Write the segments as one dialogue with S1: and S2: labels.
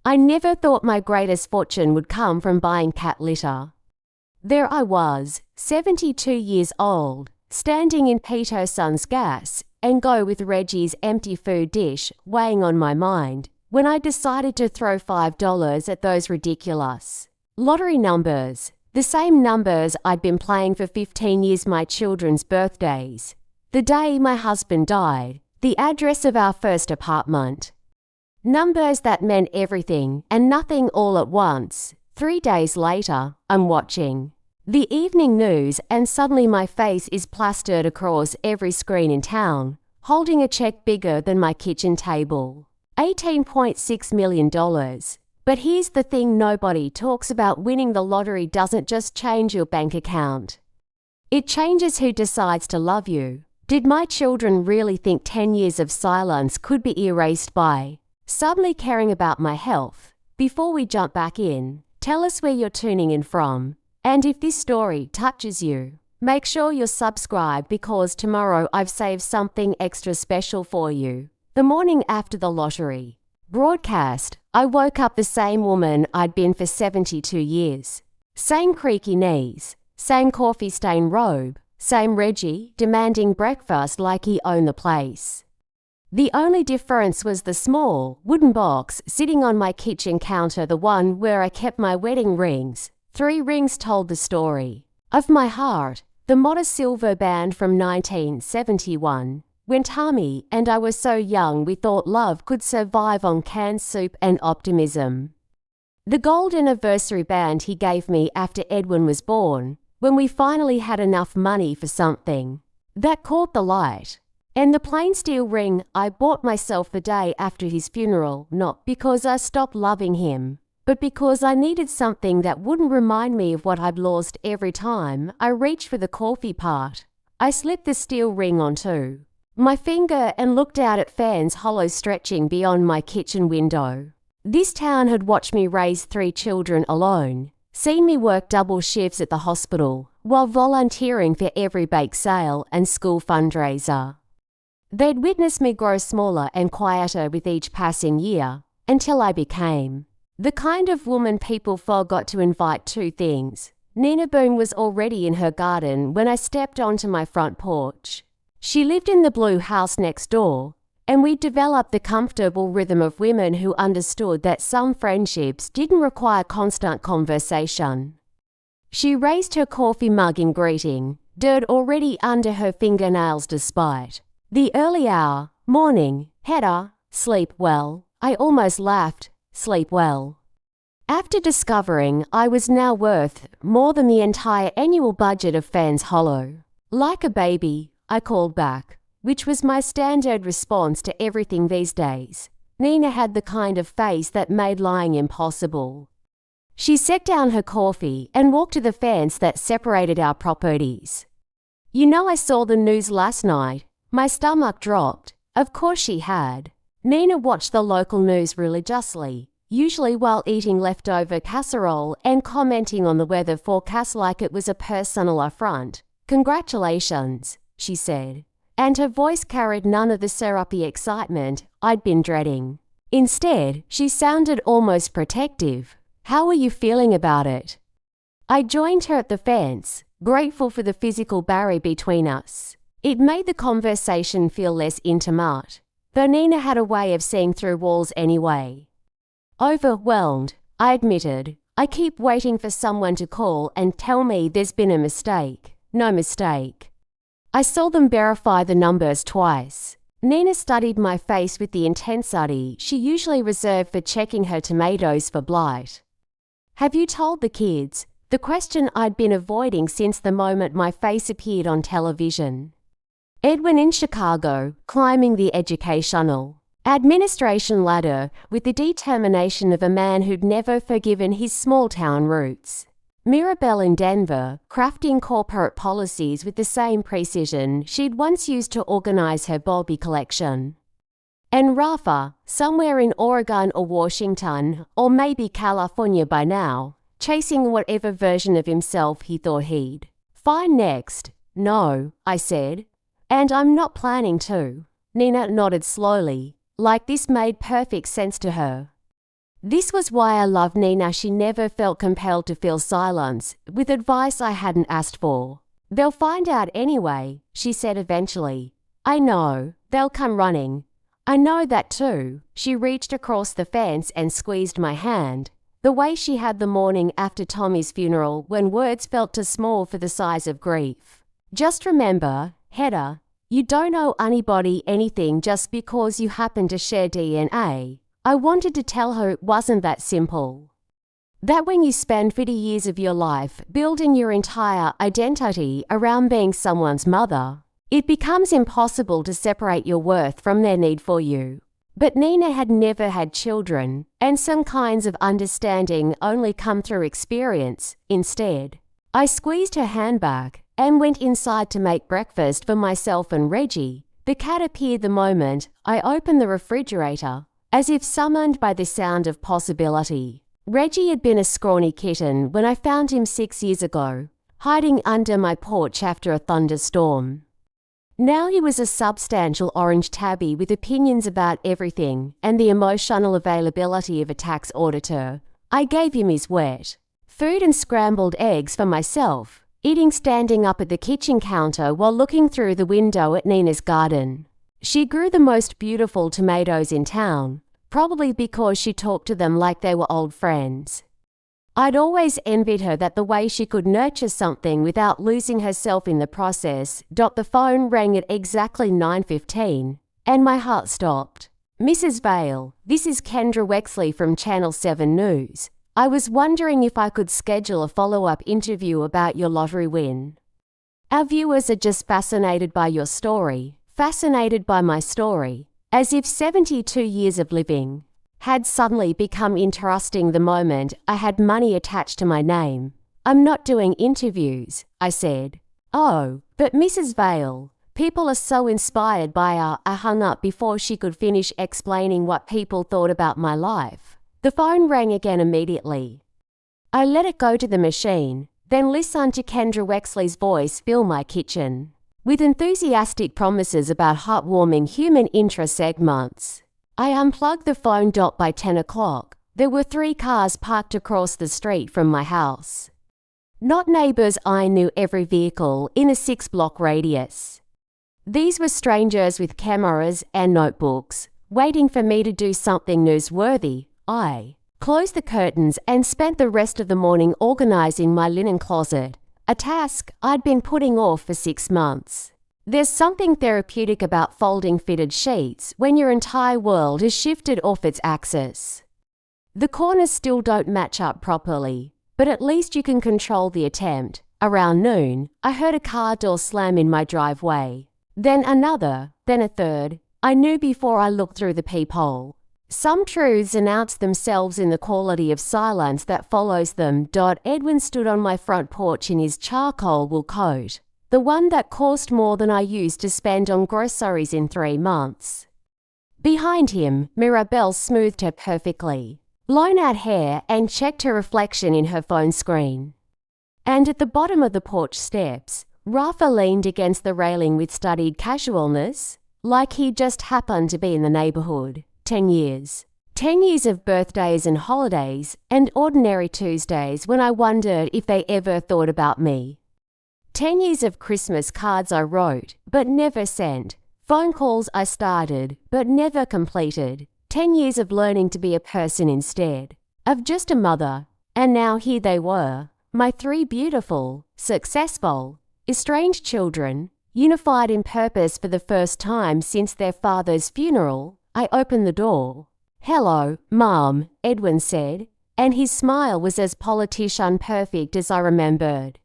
S1: I never thought my greatest fortune would come from buying cat litter. There I was, 72 years old, standing in Peterson's gas and go with Reggie's empty food dish weighing on my mind when I decided to throw $5 at those ridiculous lottery numbers, the same numbers I'd been playing for 15 years, my children's birthdays, the day my husband died, the address of our first apartment. Numbers that meant everything and nothing all at once. 3 days later, I'm watching the evening news and suddenly my face is plastered across every screen in town, holding a check bigger than my kitchen table. $18.6 million. But here's the thing, nobody talks about. Winning the lottery doesn't just change your bank account. It changes who decides to love you. Did my children really think 10 years of silence could be erased by suddenly caring about my health? Before we jump back in, tell us where you're tuning in from. And if this story touches you, make sure you're subscribed because tomorrow I've saved something extra special for you. The morning after the lottery broadcast, I woke up the same woman I'd been for 72 years. Same creaky knees, same coffee-stained robe, same Reggie demanding breakfast like he owned the place. The only difference was the small wooden box sitting on my kitchen counter, the one where I kept my wedding rings. 3 rings told the story of my heart, the modest silver band from 1971. When Tommy and I were so young we thought love could survive on canned soup and optimism. The gold anniversary band he gave me after Edwin was born, when we finally had enough money for something that caught the light. And the plain steel ring I bought myself the day after his funeral, not because I stopped loving him, but because I needed something that wouldn't remind me of what I'd lost every time I reached for the coffee pot. I slipped the steel ring onto my finger and looked out at Fans Hollow stretching beyond my kitchen window. This town had watched me raise 3 children alone, seen me work double shifts at the hospital while volunteering for every bake sale and school fundraiser. They'd witnessed me grow smaller and quieter with each passing year until I became the kind of woman people forgot to invite to things. Nina Boone was already in her garden when I stepped onto my front porch. She lived in the blue house next door, and we developed the comfortable rhythm of women who understood that some friendships didn't require constant conversation. She raised her coffee mug in greeting, dirt already under her fingernails despite the early hour. Morning, Hedda, sleep well. I almost laughed, sleep well. After discovering I was now worth more than the entire annual budget of Fans Hollow. Like a baby, I called back, which was my standard response to everything these days. Nina had the kind of face that made lying impossible. She set down her coffee and walked to the fence that separated our properties. You know, I saw the news last night. My stomach dropped. Of course she had. Nina watched the local news religiously, usually while eating leftover casserole and commenting on the weather forecast like it was a personal affront. Congratulations, she said, and her voice carried none of the syrupy excitement I'd been dreading. Instead, she sounded almost protective. How are you feeling about it? I joined her at the fence, grateful for the physical barrier between us. It made the conversation feel less intimate, though Nina had a way of seeing through walls anyway. Overwhelmed, I admitted. I keep waiting for someone to call and tell me there's been a mistake. No mistake. I saw them verify the numbers twice. Nina studied my face with the intensity she usually reserved for checking her tomatoes for blight. Have you told the kids? The question I'd been avoiding since the moment my face appeared on television. Edwin in Chicago, climbing the educational administration ladder with the determination of a man who'd never forgiven his small-town roots. Mirabelle in Denver, crafting corporate policies with the same precision she'd once used to organize her Bobby collection. And Rafa, somewhere in Oregon or Washington, or maybe California by now, chasing whatever version of himself he thought he'd find next. No, I said. And I'm not planning to. Nina nodded slowly, like this made perfect sense to her. This was why I loved Nina. She never felt compelled to fill silence with advice I hadn't asked for. "They'll find out anyway," she said eventually. "I know. They'll come running." "I know that too." She reached across the fence and squeezed my hand, the way she had the morning after Tommy's funeral when words felt too small for the size of grief. "Just remember, Hedda, you don't owe anybody anything just because you happen to share DNA." I wanted to tell her it wasn't that simple. That when you spend 50 years of your life building your entire identity around being someone's mother, it becomes impossible to separate your worth from their need for you. But Nina had never had children, and some kinds of understanding only come through experience. Instead, I squeezed her hand back and went inside to make breakfast for myself and Reggie. The cat appeared the moment I opened the refrigerator, as if summoned by the sound of possibility. Reggie had been a scrawny kitten when I found him 6 years ago, hiding under my porch after a thunderstorm. Now he was a substantial orange tabby with opinions about everything and the emotional availability of a tax auditor. I gave him his wet food and scrambled eggs for myself, eating standing up at the kitchen counter while looking through the window at Nina's garden. She grew the most beautiful tomatoes in town, probably because she talked to them like they were old friends. I'd always envied her that the way she could nurture something without losing herself in the process. The phone rang at exactly 9:15, and my heart stopped. "Mrs. Vale, this is Kendra Wexley from Channel 7 News. I was wondering if I could schedule a follow-up interview about your lottery win. Our viewers are just fascinated by your story, fascinated by my story, as if 72 years of living had suddenly become interesting the moment I had money attached to my name. I'm not doing interviews," I said. "Oh, but Mrs. Vale, people are so inspired by her." I hung up before she could finish explaining what people thought about my life. The phone rang again immediately. I let it go to the machine, then listened to Kendra Wexley's voice fill my kitchen with enthusiastic promises about heartwarming human interest segments. I unplugged the phone. By 10 o'clock, there were 3 cars parked across the street from my house. Not neighbours, I knew every vehicle in a 6-block radius. These were strangers with cameras and notebooks, waiting for me to do something newsworthy. I closed the curtains and spent the rest of the morning organising my linen closet, a task I'd been putting off for 6 months. There's something therapeutic about folding fitted sheets when your entire world is shifted off its axis. The corners still don't match up properly, but at least you can control the attempt. Around noon, I heard a car door slam in my driveway. Then another, then a third. I knew before I looked through the peephole. Some truths announce themselves in the quality of silence that follows them. Edwin stood on my front porch in his charcoal wool coat, the one that cost more than I used to spend on groceries in 3 months. Behind him, Mirabelle smoothed her perfectly blown-out hair and checked her reflection in her phone screen. And at the bottom of the porch steps, Rafa leaned against the railing with studied casualness, like he'd just happened to be in the neighbourhood. 10 years. 10 years of birthdays and holidays, and ordinary Tuesdays when I wondered if they ever thought about me. 10 years of Christmas cards I wrote, but never sent. Phone calls I started, but never completed. 10 years of learning to be a person instead of just a mother. And now here they were, my 3 beautiful, successful, estranged children, unified in purpose for the first time since their father's funeral. I opened the door. "Hello, Mom," Edwin said, and his smile was as politician perfect as I remembered.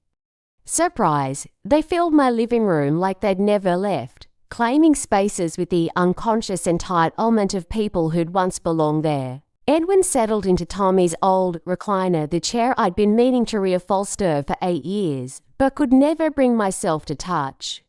S1: Surprise, they filled my living room like they'd never left, claiming spaces with the unconscious entitlement of people who'd once belonged there. Edwin settled into Tommy's old recliner, the chair I'd been meaning to reupholster for 8 years, but could never bring myself to touch.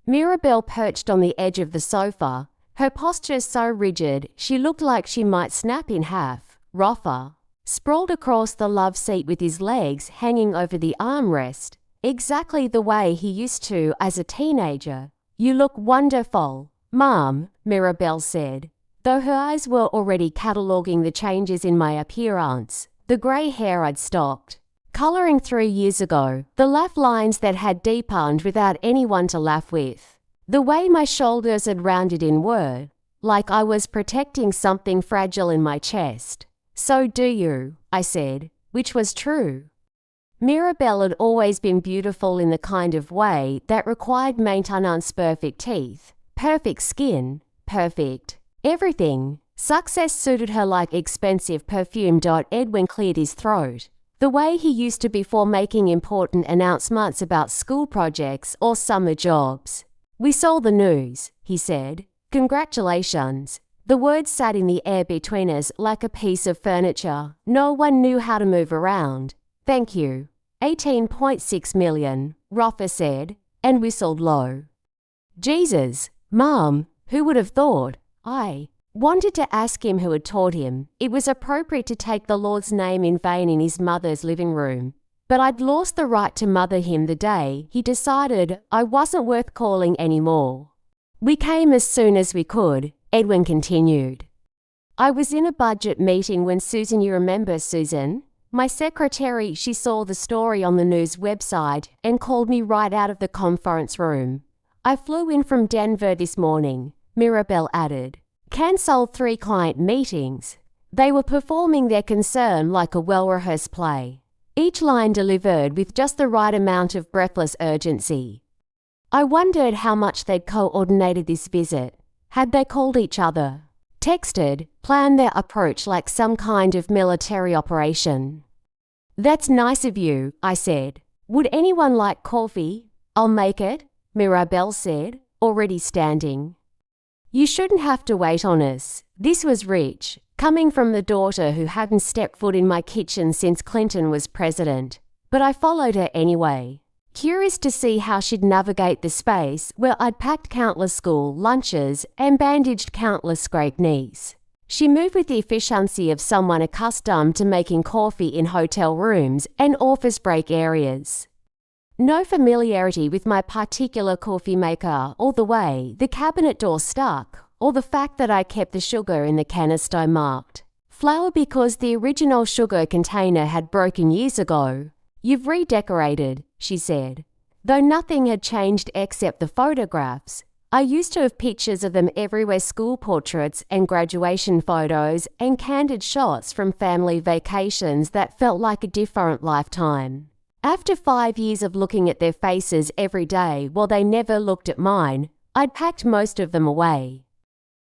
S1: Mirabelle perched on the edge of the sofa, her posture so rigid she looked like she might snap in half. Rafa sprawled across the love seat with his legs hanging over the armrest, exactly the way he used to as a teenager. "You look wonderful, Mom," Mirabelle said. though her eyes were already cataloguing the changes in my appearance. The grey hair I'd stopped colouring 3 years ago, the laugh lines that had deepened without anyone to laugh with. The way my shoulders had rounded in were like I was protecting something fragile in my chest. "So do you," I said, which was true. Mirabelle had always been beautiful in the kind of way that required maintenance: perfect teeth, perfect skin, perfect everything. Success suited her like expensive perfume. Edwin cleared his throat, the way he used to before making important announcements about school projects or summer jobs. "We saw the news," he said. "Congratulations." The words sat in the air between us like a piece of furniture no one knew how to move around. "Thank you." 18.6 million, Roffa said, and whistled low. "Jesus, Mum, who would have thought?" I wanted to ask him who had taught him. It was appropriate to take the Lord's name in vain in his mother's living room. But I'd lost the right to mother him the day he decided I wasn't worth calling anymore. "We came as soon as we could," Edwin continued. "I was in a budget meeting when Susan, you remember Susan? My secretary, she saw the story on the news website and called me right out of the conference room. I flew in from Denver this morning," Mirabelle added. "Cancelled 3 client meetings." They were performing their concern like a well-rehearsed play, each line delivered with just the right amount of breathless urgency. I wondered how much they'd coordinated this visit. Had they called each other, texted, planned their approach like some kind of military operation? "That's nice of you," I said. "Would anyone like coffee?" "I'll make it," Mirabelle said, already standing. "You shouldn't have to wait on us." This was rich, coming from the daughter who hadn't stepped foot in my kitchen since Clinton was president. But I followed her anyway, curious to see how she'd navigate the space where I'd packed countless school lunches and bandaged countless scraped knees. She moved with the efficiency of someone accustomed to making coffee in hotel rooms and office break areas. No familiarity with my particular coffee maker or the way the cabinet door stuck, or the fact that I kept the sugar in the canister marked flour because the original sugar container had broken years ago. "You've redecorated," she said. Though nothing had changed except the photographs. I used to have pictures of them everywhere: school portraits and graduation photos and candid shots from family vacations that felt like a different lifetime. After 5 years of looking at their faces every day while they never looked at mine, I'd packed most of them away.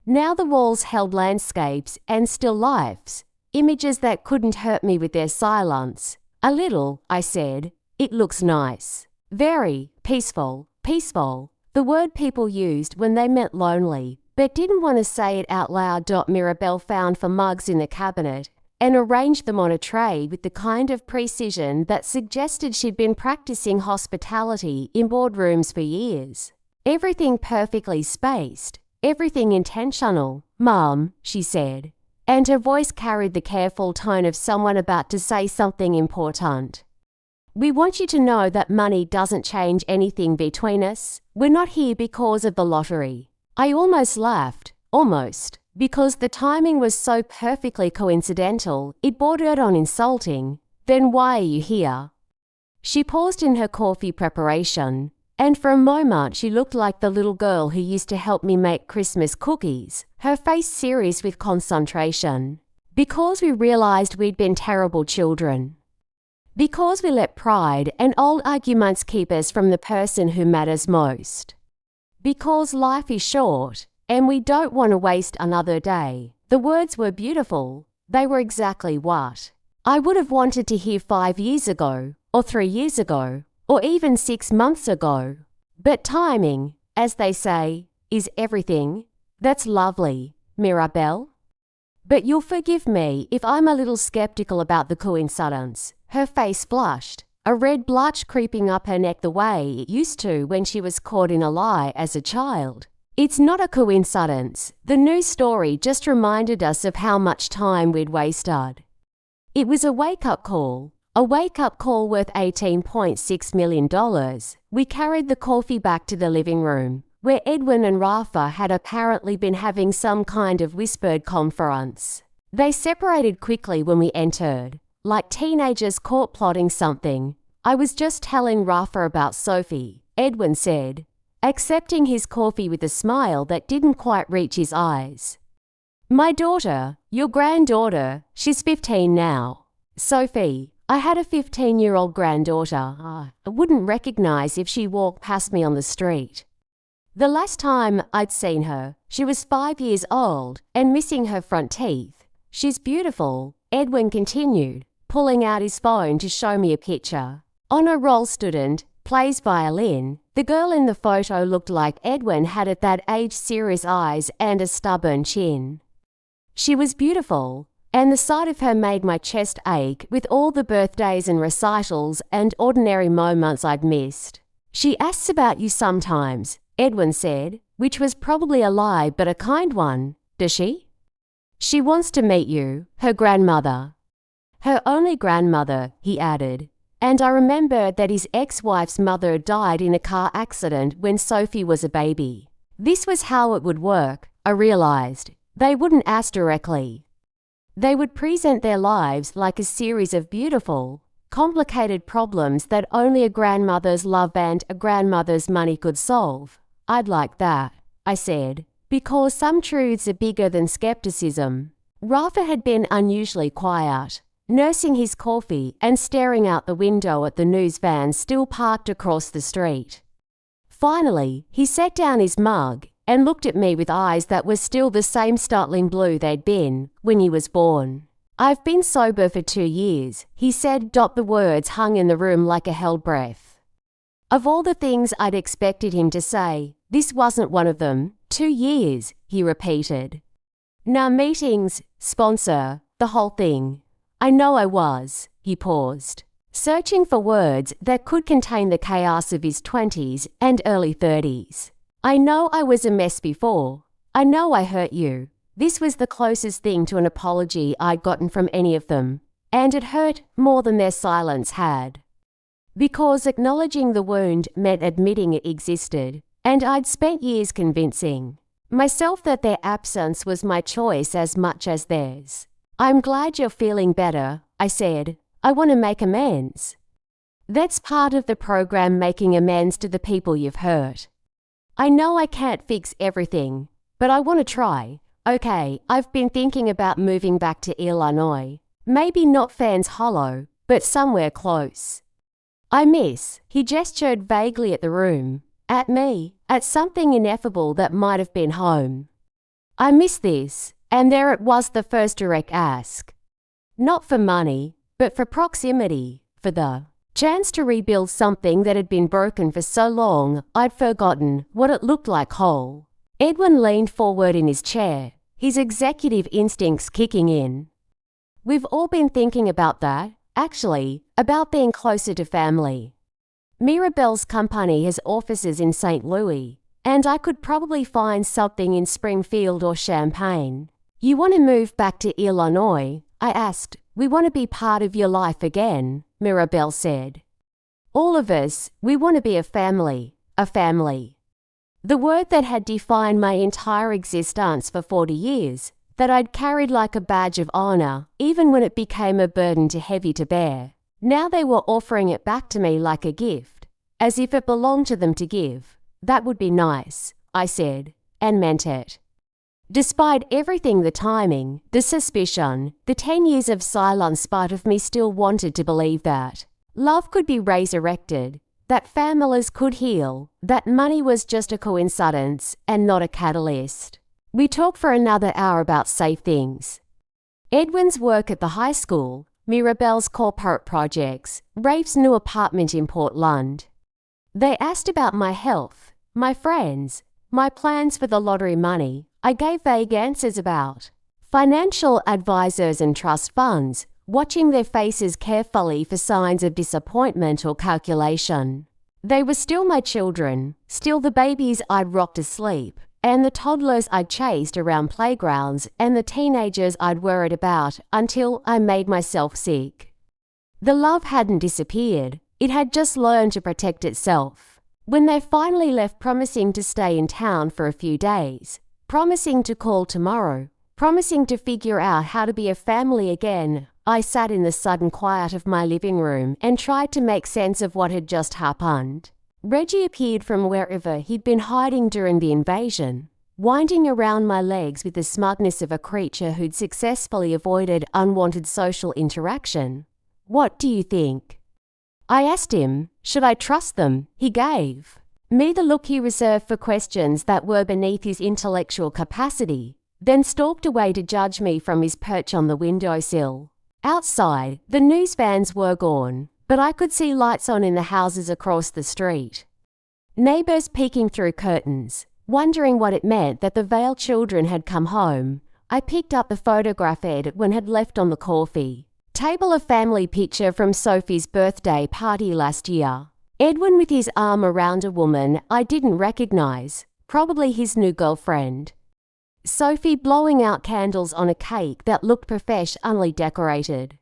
S1: Now the walls held landscapes and still lifes, images that couldn't hurt me with their silence. "A little," I said. "It looks nice." "Very peaceful." Peaceful, the word people used when they meant lonely, but didn't want to say it out loud. Mirabelle found 4 mugs in the cabinet and arranged them on a tray with the kind of precision that suggested she'd been practicing hospitality in boardrooms for years. Everything perfectly spaced, everything intentional. "Mum," she said, and her voice carried the careful tone of someone about to say something important. "We want you to know that money doesn't change anything between us. We're not here because of the lottery." I almost laughed, almost, because the timing was so perfectly coincidental it bordered on insulting. "Then why are you here?" She paused in her coffee preparation, and for a moment she looked like the little girl who used to help me make Christmas cookies, her face serious with concentration. "Because we realized we'd been terrible children. Because we let pride and old arguments keep us from the person who matters most. Because life is short, and we don't want to waste another day." The words were beautiful. They were exactly what I would have wanted to hear 5 years ago, or 3 years ago, or even 6 months ago. But timing, as they say, is everything. "That's lovely, Mirabelle. But you'll forgive me if I'm a little skeptical about the coincidence." Her face flushed, a red blush creeping up her neck the way it used to when she was caught in a lie as a child. "It's not a coincidence. The news story just reminded us of how much time we'd wasted." It was a wake-up call worth $18.6 million. We carried the coffee back to the living room, where Edwin and Rafa had apparently been having some kind of whispered conference. They separated quickly when we entered, like teenagers caught plotting something. I was just telling Rafa about Sophie, Edwin said, accepting his coffee with a smile that didn't quite reach his eyes. My daughter, your granddaughter, she's 15 now. Sophie, I had a 15-year-old granddaughter. I wouldn't recognize if she walked past me on the street. The last time I'd seen her, she was 5 years old and missing her front teeth. She's beautiful, Edwin continued, pulling out his phone to show me a picture. Honor roll student, plays violin. The girl in the photo looked like Edwin had at that age serious eyes and a stubborn chin. She was beautiful, and the sight of her made my chest ache with all the birthdays and recitals and ordinary moments I'd missed. She asks about you sometimes, Edwin said, which was probably a lie but a kind one. Does she? She wants to meet you, her grandmother. Her only grandmother, he added. And I remember that his ex-wife's mother died in a car accident when Sophie was a baby. This was how it would work, I realized. They wouldn't ask directly. They would present their lives like a series of beautiful, complicated problems that only a grandmother's love and a grandmother's money could solve. I'd like that, I said, because some truths are bigger than skepticism. Rafa had been unusually quiet, nursing his coffee and staring out the window at the news van still parked across the street. Finally, he set down his mug and looked at me with eyes that were still the same startling blue they'd been when he was born. I've been sober for 2 years, he said. The words hung in the room like a held breath. Of all the things I'd expected him to say, this wasn't one of them. 2 years, he repeated. Nah, meetings, sponsor, the whole thing. I know I was, he paused, searching for words that could contain the chaos of his 20s and early 30s. I know I was a mess before. I know I hurt you. This was the closest thing to an apology I'd gotten from any of them, and it hurt more than their silence had. Because acknowledging the wound meant admitting it existed, and I'd spent years convincing myself that their absence was my choice as much as theirs. I'm glad you're feeling better, I said. I want to make amends. That's part of the program, making amends to the people you've hurt. I know I can't fix everything, but I want to try. Okay, I've been thinking about moving back to Illinois. Maybe not Fans Hollow, but somewhere close. He gestured vaguely at the room, at me, at something ineffable that might have been home. I miss this, and there it was, the first direct ask. Not for money, but for proximity, for the chance to rebuild something that had been broken for so long I'd forgotten what it looked like whole. Edwin leaned forward in his chair, his executive instincts kicking in. We've all been thinking about that, actually, about being closer to family. Mirabelle's company has offices in St. Louis, and I could probably find something in Springfield or Champaign. You want to move back to Illinois? I asked. We want to be part of your life again, Mirabelle said. All of us, we want to be a family, a family. The word that had defined my entire existence for 40 years, that I'd carried like a badge of honor, even when it became a burden too heavy to bear. Now they were offering it back to me like a gift, as if it belonged to them to give. That would be nice, I said, and meant it. Despite everything, the timing, the suspicion, the 10 years of silence, part of me still wanted to believe that love could be resurrected, that families could heal, that money was just a coincidence and not a catalyst. We talked for another hour about safe things. Edwin's work at the high school, Mirabelle's corporate projects, Rafe's new apartment in Portland. They asked about my health, my friends, my plans for the lottery money. I gave vague answers about financial advisors and trust funds, watching their faces carefully for signs of disappointment or calculation. They were still my children, still the babies I'd rocked to sleep, and the toddlers I'd chased around playgrounds, and the teenagers I'd worried about until I made myself sick. The love hadn't disappeared. It had just learned to protect itself. When they finally left, promising to stay in town for a few days, promising to call tomorrow, promising to figure out how to be a family again, I sat in the sudden quiet of my living room and tried to make sense of what had just happened. Reggie appeared from wherever he'd been hiding during the invasion, winding around my legs with the smugness of a creature who'd successfully avoided unwanted social interaction. "What do you think?" I asked him. Should I trust them? He gave me the look he reserved for questions that were beneath his intellectual capacity, then stalked away to judge me from his perch on the windowsill. Outside, the news vans were gone, but I could see lights on in the houses across the street. Neighbours peeking through curtains, wondering what it meant that the Vale children had come home. I picked up the photograph Edwin had left on the coffee table, a family picture from Sophie's birthday party last year. Edwin with his arm around a woman I didn't recognise, probably his new girlfriend. Sophie blowing out candles on a cake that looked professionally decorated.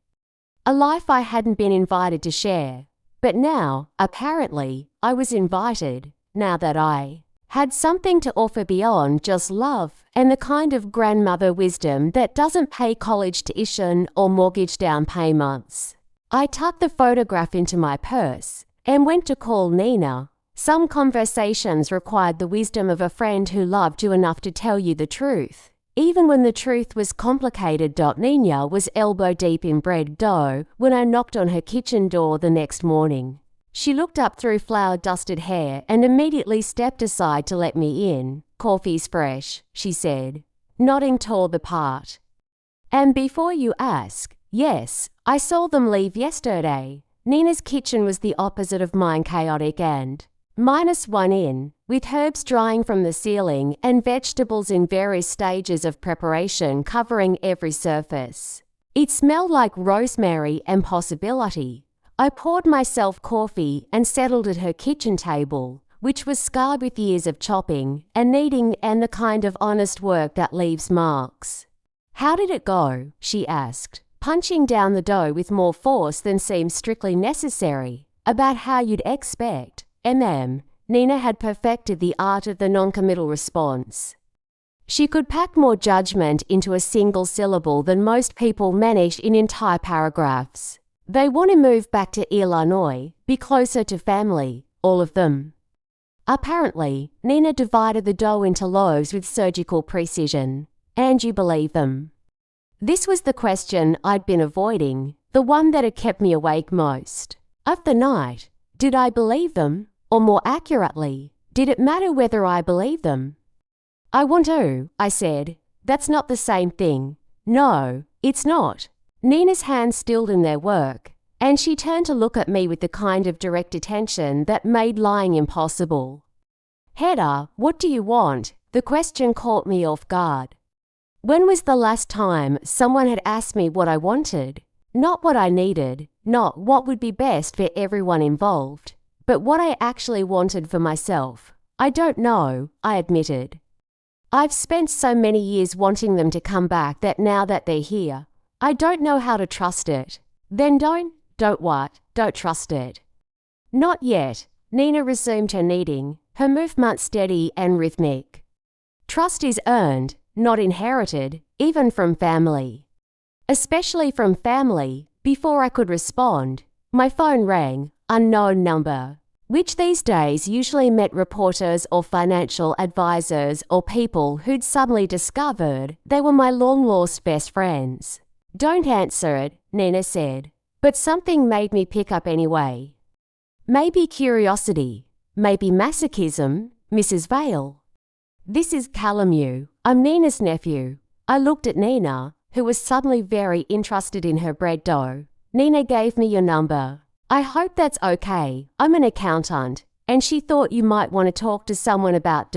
S1: A life I hadn't been invited to share. But now, apparently, I was invited, now that I had something to offer beyond just love and the kind of grandmother wisdom that doesn't pay college tuition or mortgage down payments. I tucked the photograph into my purse and went to call Nina. Some conversations required the wisdom of a friend who loved you enough to tell you the truth, even when the truth was complicated. Nina was elbow deep in bread dough when I knocked on her kitchen door the next morning. She looked up through flour-dusted hair and immediately stepped aside to let me in. "Coffee's fresh," she said, nodding toward the part. "And before you ask, yes, I saw them leave yesterday." Nina's kitchen was the opposite of mine, chaotic and -1 in, with herbs drying from the ceiling and vegetables in various stages of preparation covering every surface. It smelled like rosemary and possibility. I poured myself coffee and settled at her kitchen table, which was scarred with years of chopping and kneading and the kind of honest work that leaves marks. "How did it go?" she asked, punching down the dough with more force than seemed strictly necessary. "About how you'd expect." Nina had perfected the art of the non-committal response. She could pack more judgment into a single syllable than most people managed in entire paragraphs. "They want to move back to Illinois, be closer to family, all of them." Apparently, Nina divided the dough into loaves with surgical precision. "And you believe them?" This was the question I'd been avoiding, the one that had kept me awake most of the night. Did I believe them? Or more accurately, did it matter whether I believed them? "I want to," I said. "That's not the same thing." "No, it's not." Nina's hands stilled in their work, and she turned to look at me with the kind of direct attention that made lying impossible. "Hedda, what do you want?" The question caught me off guard. When was the last time someone had asked me what I wanted? Not what I needed, not what would be best for everyone involved, but what I actually wanted for myself. "I don't know," I admitted. "I've spent so many years wanting them to come back that now that they're here, I don't know how to trust it." "Then don't what? Don't trust it." "Not yet." Nina resumed her kneading, her movement steady and rhythmic. "Trust is earned, not inherited, even from family. Especially from family." Before I could respond, my phone rang, unknown number, which these days usually meant reporters or financial advisors or people who'd suddenly discovered they were my long-lost best friends. "Don't answer it," Nina said, but something made me pick up anyway. Maybe curiosity, maybe masochism. "Mrs. Vale." "This is Calamu. I'm Nina's nephew." I looked at Nina, who was suddenly very interested in her bread dough. "Nina gave me your number." "I hope that's okay. I'm an accountant, and she thought you might want to talk to someone about ...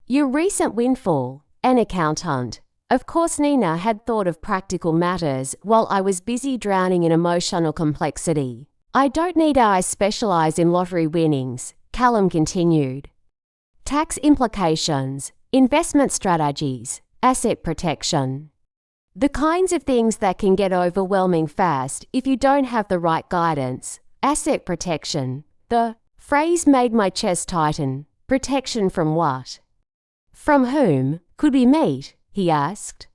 S1: Your recent windfall." An accountant. Of course, Nina had thought of practical matters while I was busy drowning in emotional complexity. "I don't need I specialize in lottery winnings," Callum continued. "Tax implications, investment strategies, asset protection. The kinds of things that can get overwhelming fast if you don't have the right guidance. Asset protection, the phrase made my chest tighten. Protection from what? From whom? Could we meet? He asked.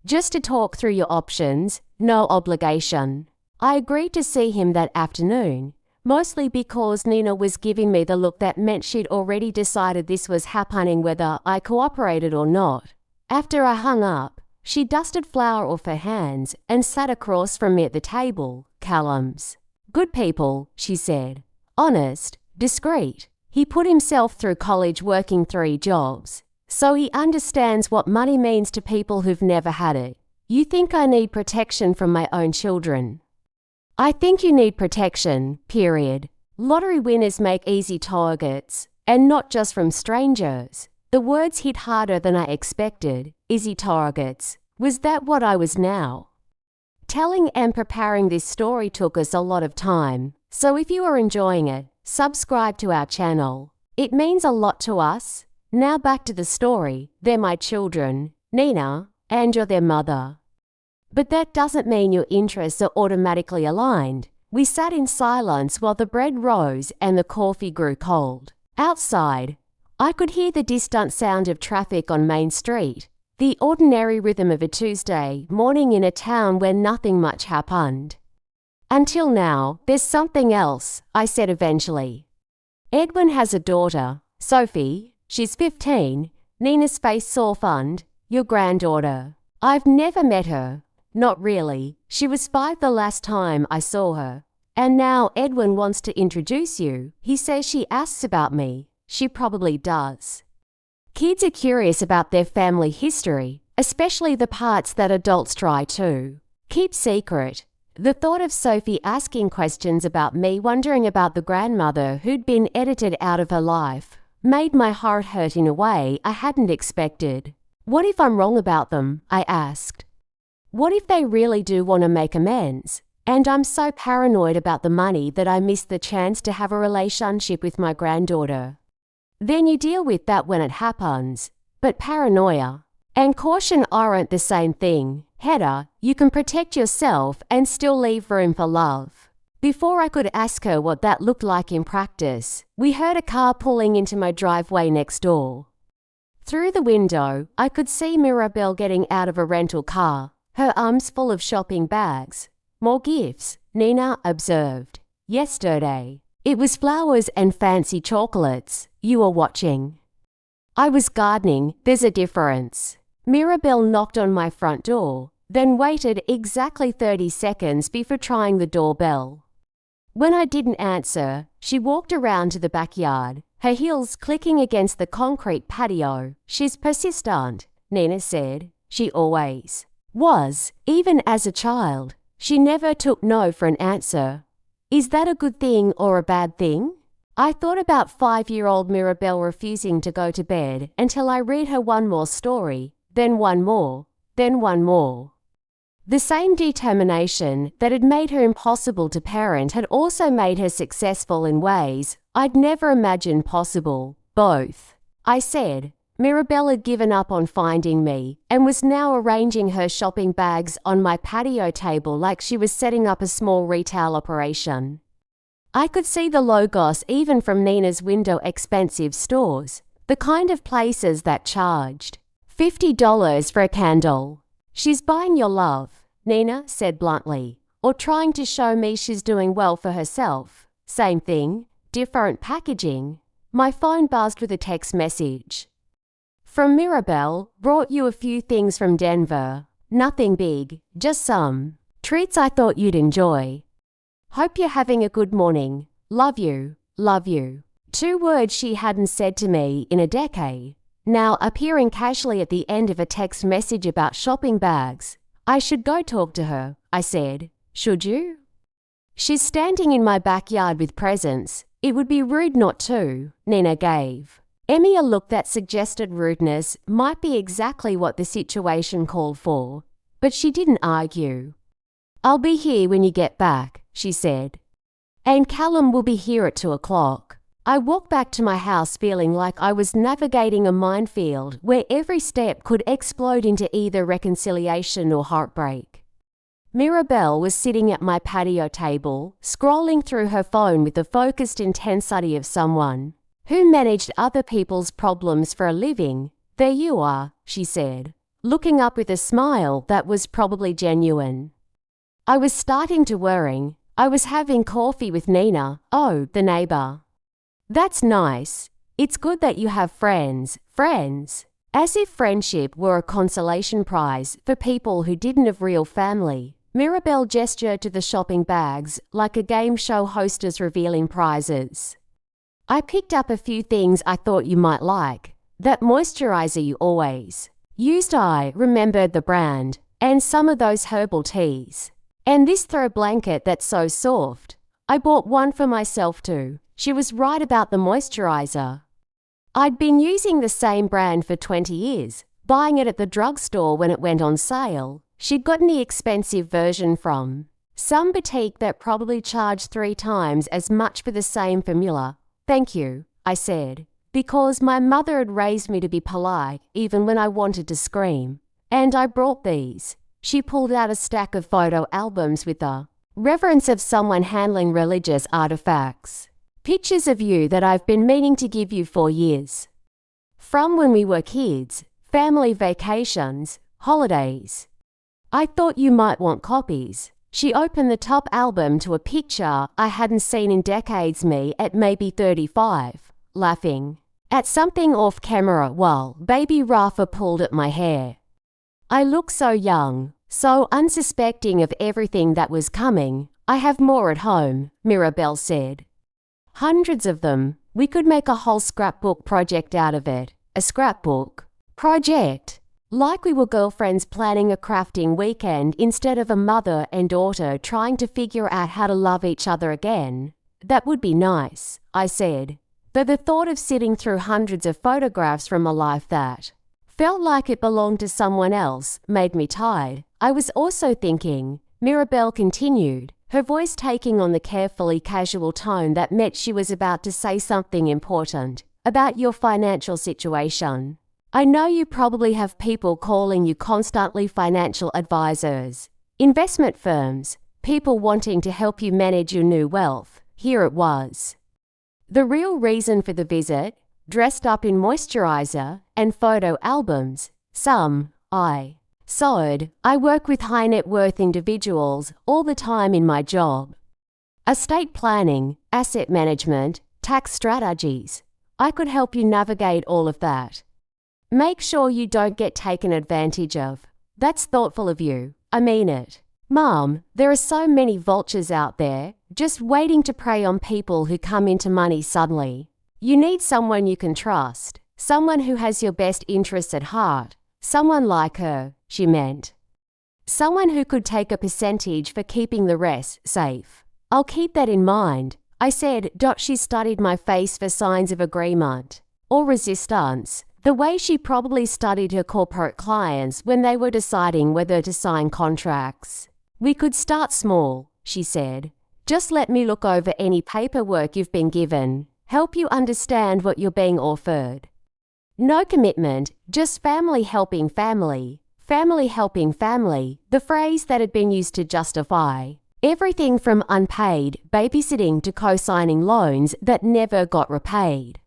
S1: Just to talk through your options, no obligation. I agreed to see him that afternoon, mostly because Nina was giving me the look that meant she'd already decided this was happening whether I cooperated or not. After I hung up, she dusted flour off her hands and sat across from me at the table. Callum's. Good people, she said. Honest, discreet. He put himself through college working 3 jobs, so he understands what money means to people who've never had it. You think I need protection from my own children? I think you need protection, period. Lottery winners make easy targets, and not just from strangers. The words hit harder than I expected. Easy targets. Was that what I was now? Telling and preparing this story took us a lot of time, so if you are enjoying it, subscribe to our channel. It means a lot to us. Now back to the story. They're my children, Nina, and you're their mother. But that doesn't mean your interests are automatically aligned. We sat in silence while the bread rose and the coffee grew cold. Outside, I could hear the distant sound of traffic on Main Street, the ordinary rhythm of a Tuesday morning in a town where nothing much happened. Until now, there's something else, I said eventually. Edwin has a daughter, Sophie. She's 15. Nina's face softened. Your granddaughter. I've never met her. Not really. She was 5 the last time I saw her. And now Edwin wants to introduce you. He says she asks about me. She probably does. Kids are curious about their family history, especially the parts that adults try to keep secret. The thought of Sophie asking questions about me, wondering about the grandmother who'd been edited out of her life, made my heart hurt in a way I hadn't expected. What if I'm wrong about them? I asked. What if they really do want to make amends? And I'm so paranoid about the money that I missed the chance to have a relationship with my granddaughter. Then you deal with that when it happens. But paranoia and caution aren't the same thing. Hedda, you can protect yourself and still leave room for love. Before I could ask her what that looked like in practice, we heard a car pulling into my driveway next door. Through the window, I could see Mirabelle getting out of a rental car, her arms full of shopping bags. More gifts, Nina observed. Yesterday, it was flowers and fancy chocolates. You were watching. I was gardening. There's a difference. Mirabelle knocked on my front door, then waited exactly 30 seconds before trying the doorbell. When I didn't answer, she walked around to the backyard, her heels clicking against the concrete patio. She's persistent, Nina said. She always was, even as a child. She never took no for an answer. Is that a good thing or a bad thing? I thought about 5-year-old Mirabelle refusing to go to bed until I read her one more story, then one more, then one more. The same determination that had made her impossible to parent had also made her successful in ways I'd never imagined possible. Both. I said. Mirabelle had given up on finding me and was now arranging her shopping bags on my patio table like she was setting up a small retail operation. I could see the logos even from Nina's window. Expensive stores, the kind of places that charged $50 for a candle. She's buying your love, Nina said bluntly, or trying to show me she's doing well for herself. Same thing, different packaging. My phone buzzed with a text message. From Mirabelle, brought you a few things from Denver. Nothing big, just some treats I thought you'd enjoy. Hope you're having a good morning. Love you, love you. 2 words she hadn't said to me in a decade, now appearing casually at the end of a text message about shopping bags. I should go talk to her, I said. Should you? She's standing in my backyard with presents. It would be rude not to, Nina gave Emmy a look that suggested rudeness might be exactly what the situation called for, but she didn't argue. I'll be here when you get back, she said. And Callum will be here at 2 o'clock. I walked back to my house feeling like I was navigating a minefield where every step could explode into either reconciliation or heartbreak. Mirabelle was sitting at my patio table, scrolling through her phone with the focused intensity of someone who managed other people's problems for a living. "There you are," she said, looking up with a smile that was probably genuine. I was starting to worry. I was having coffee with Nina, the neighbor. "That's nice. It's good that you have friends. As if friendship were a consolation prize for people who didn't have real family. Mirabelle gestured to the shopping bags like a game show hostess revealing prizes. "I picked up a few things I thought you might like. That moisturizer you always used," I remembered the brand, "and some of those herbal teas. And this throw blanket that's so soft. I bought one for myself too." She was right about the moisturizer. I'd been using the same brand for 20 years, buying it at the drugstore when it went on sale. She'd gotten the expensive version from some boutique that probably charged 3 times as much for the same formula. "Thank you," I said, because my mother had raised me to be polite even when I wanted to scream. "And I brought these." She pulled out a stack of photo albums with the reverence of someone handling religious artifacts. "Pictures of you that I've been meaning to give you for years. From when we were kids, family vacations, holidays. I thought you might want copies." She opened the top album to a picture I hadn't seen in decades, me at maybe 35, laughing at something off camera while baby Rafa pulled at my hair. I looked so young, so unsuspecting of everything that was coming. "I have more at home," Mirabelle said. "Hundreds of them. We could make a whole scrapbook project out of it." "A scrapbook project?" Like we were girlfriends planning a crafting weekend instead of a mother and daughter trying to figure out how to love each other again. "That would be nice," I said, though the thought of sitting through hundreds of photographs from a life that felt like it belonged to someone else made me tired. I was also thinking, Mirabelle continued, her voice taking on the carefully casual tone that meant she was about to say something important, "about your financial situation. I know you probably have people calling you constantly, financial advisors, investment firms, people wanting to help you manage your new wealth." Here it was. The real reason for the visit, dressed up in moisturizer and photo albums. I sewed. I work with high net worth individuals all the time in my job. Estate planning, asset management, tax strategies. I could help you navigate all of that. Make sure you don't get taken advantage of. That's thoughtful of you. I mean it. Mom, there are so many vultures out there, just waiting to prey on people who come into money suddenly. You need someone you can trust, someone who has your best interests at heart, someone like her, she meant. Someone who could take a percentage for keeping the rest safe. "I'll keep that in mind," I said. She studied my face for signs of agreement or resistance, the way she probably studied her corporate clients when they were deciding whether to sign contracts. "We could start small," she said. "Just let me look over any paperwork you've been given, help you understand what you're being offered. No commitment, just family helping family, family helping family," the phrase that had been used to justify everything from unpaid babysitting to co-signing loans that never got repaid.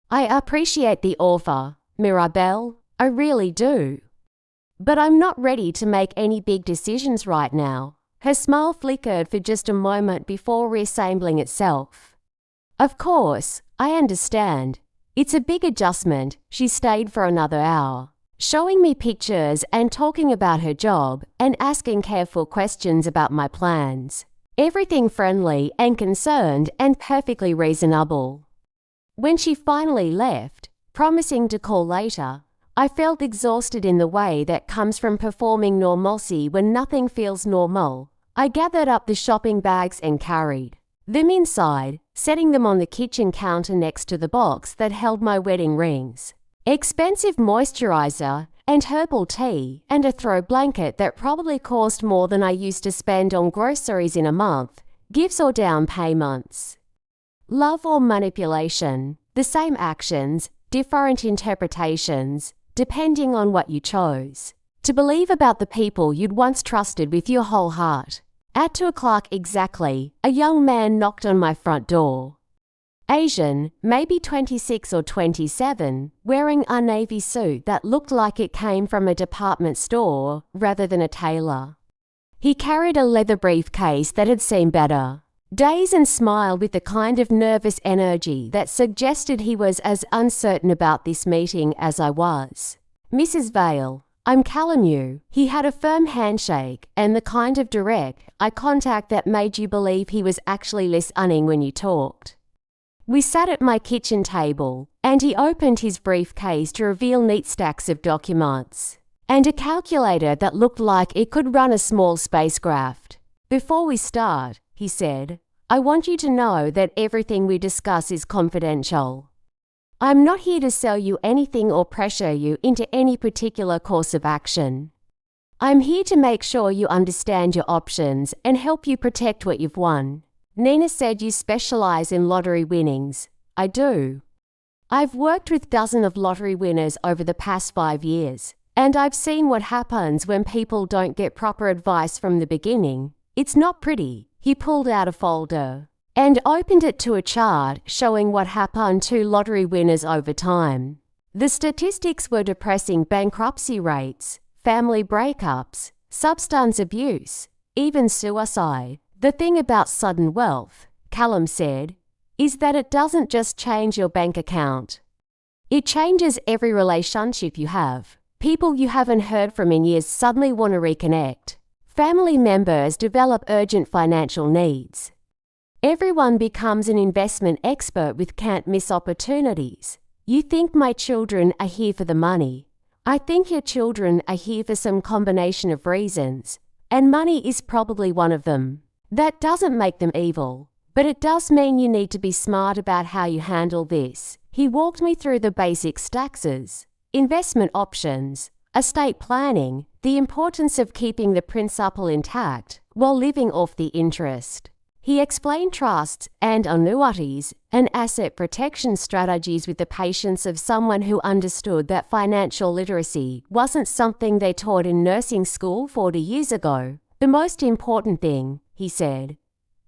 S1: "I appreciate the offer, Mirabelle, I really do. But I'm not ready to make any big decisions right now." Her smile flickered for just a moment before reassembling itself. "Of course, I understand. It's a big adjustment." She stayed for another hour, showing me pictures and talking about her job and asking careful questions about my plans. Everything friendly and concerned and perfectly reasonable. When she finally left, promising to call later, I felt exhausted in the way that comes from performing normalcy when nothing feels normal. I gathered up the shopping bags and carried them inside, setting them on the kitchen counter next to the box that held my wedding rings, expensive moisturizer, and herbal tea, and a throw blanket that probably cost more than I used to spend on groceries in a month, gifts or down payments. Love or manipulation, the same actions, different interpretations, depending on what you chose. To believe about the people you'd once trusted with your whole heart. At 2:00 exactly, a young man knocked on my front door. Asian, maybe 26 or 27, wearing a navy suit that looked like it came from a department store rather than a tailor. He carried a leather briefcase that had seen better days and smiled with the kind of nervous energy that suggested he was as uncertain about this meeting as I was. "Mrs. Vale, I'm Callum." He had a firm handshake and the kind of direct eye contact that made you believe he was actually listening when you talked. We sat at my kitchen table, and he opened his briefcase to reveal neat stacks of documents and a calculator that looked like it could run a small spacecraft. "Before we start," he said, "I want you to know that everything we discuss is confidential. I'm not here to sell you anything or pressure you into any particular course of action. I'm here to make sure you understand your options and help you protect what you've won." "Nina said you specialize in lottery winnings." "I do. I've worked with dozens of lottery winners over the past 5 years, and I've seen what happens when people don't get proper advice from the beginning. It's not pretty." He pulled out a folder and opened it to a chart showing what happened to lottery winners over time. The statistics were depressing: bankruptcy rates, family breakups, substance abuse, even suicide. "The thing about sudden wealth," Callum said, "is that it doesn't just change your bank account. It changes every relationship you have. People you haven't heard from in years suddenly want to reconnect. Family members develop urgent financial needs. Everyone becomes an investment expert with can't-miss opportunities. You think my children are here for the money. I think your children are here for some combination of reasons, and money is probably one of them. That doesn't make them evil, but it does mean you need to be smart about how you handle this." He walked me through the basic taxes, investment options, estate planning, the importance of keeping the principal intact while living off the interest. He explained trusts and annuities and asset protection strategies with the patience of someone who understood that financial literacy wasn't something they taught in nursing school 40 years ago. "The most important thing," he said,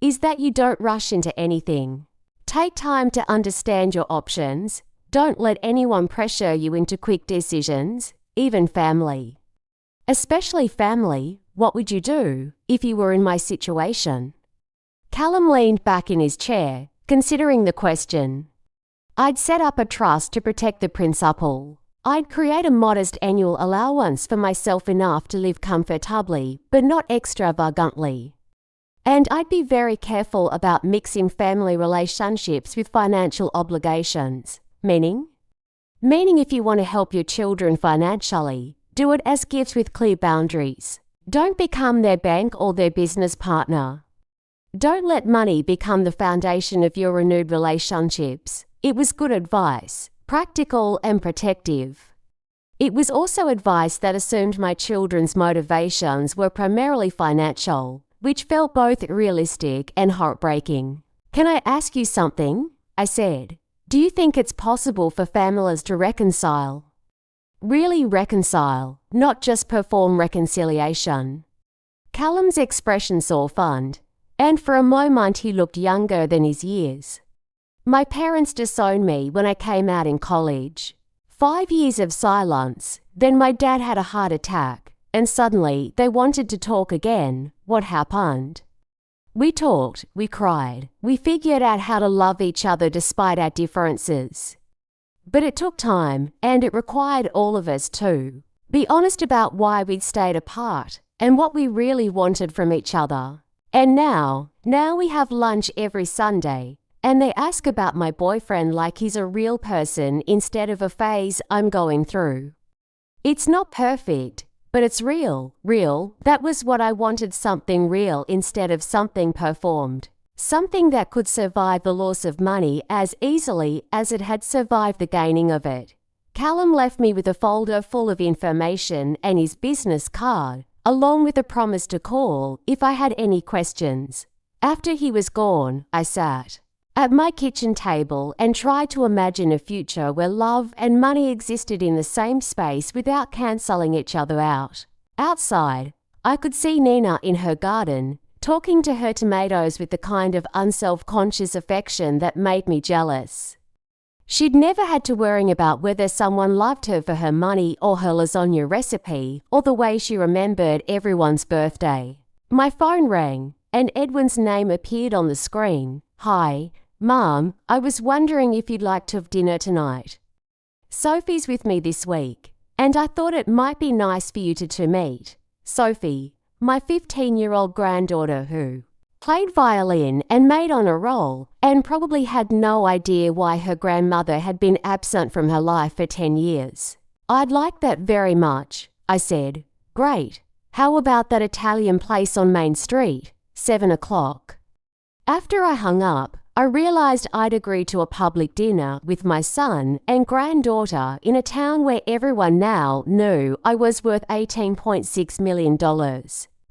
S1: "is that you don't rush into anything. Take time to understand your options. Don't let anyone pressure you into quick decisions, even family. Especially family. What would you do if you were in my situation?" Callum leaned back in his chair, considering the question. "I'd set up a trust to protect the principal. I'd create a modest annual allowance for myself, enough to live comfortably, but not extravagantly. And I'd be very careful about mixing family relationships with financial obligations." "Meaning?" "Meaning if you want to help your children financially, do it as gifts with clear boundaries. Don't become their bank or their business partner. Don't let money become the foundation of your renewed relationships." It was good advice, practical and protective. It was also advice that assumed my children's motivations were primarily financial, which felt both realistic and heartbreaking. "Can I ask you something?" I said. "Do you think it's possible for families to reconcile? Really reconcile, not just perform reconciliation?" Callum's expression softened, and for a moment he looked younger than his years. "My parents disowned me when I came out in college. 5 years of silence, then my dad had a heart attack, and suddenly they wanted to talk again. What happened? We talked, we cried, we figured out how to love each other despite our differences. But it took time, and it required all of us to be honest about why we'd stayed apart and what we really wanted from each other. And now we have lunch every Sunday, and they ask about my boyfriend like he's a real person instead of a phase I'm going through. It's not perfect, but it's real. That was what I wanted, something real instead of something performed. Something that could survive the loss of money as easily as it had survived the gaining of it." Callum left me with a folder full of information and his business card, along with a promise to call if I had any questions. After he was gone, I sat at my kitchen table and tried to imagine a future where love and money existed in the same space without cancelling each other out. Outside, I could see Nina in her garden, talking to her tomatoes with the kind of unself-conscious affection that made me jealous. She'd never had to worry about whether someone loved her for her money or her lasagna recipe or the way she remembered everyone's birthday. My phone rang, and Edwin's name appeared on the screen. "Hi, Mum, I was wondering if you'd like to have dinner tonight. Sophie's with me this week, and I thought it might be nice for you to meet. Sophie, my 15-year-old granddaughter who played violin and made on a roll and probably had no idea why her grandmother had been absent from her life for 10 years. I'd like that very much," I said. "Great. How about that Italian place on Main Street? 7 o'clock. After I hung up, I realised I'd agreed to a public dinner with my son and granddaughter in a town where everyone now knew I was worth $18.6 million.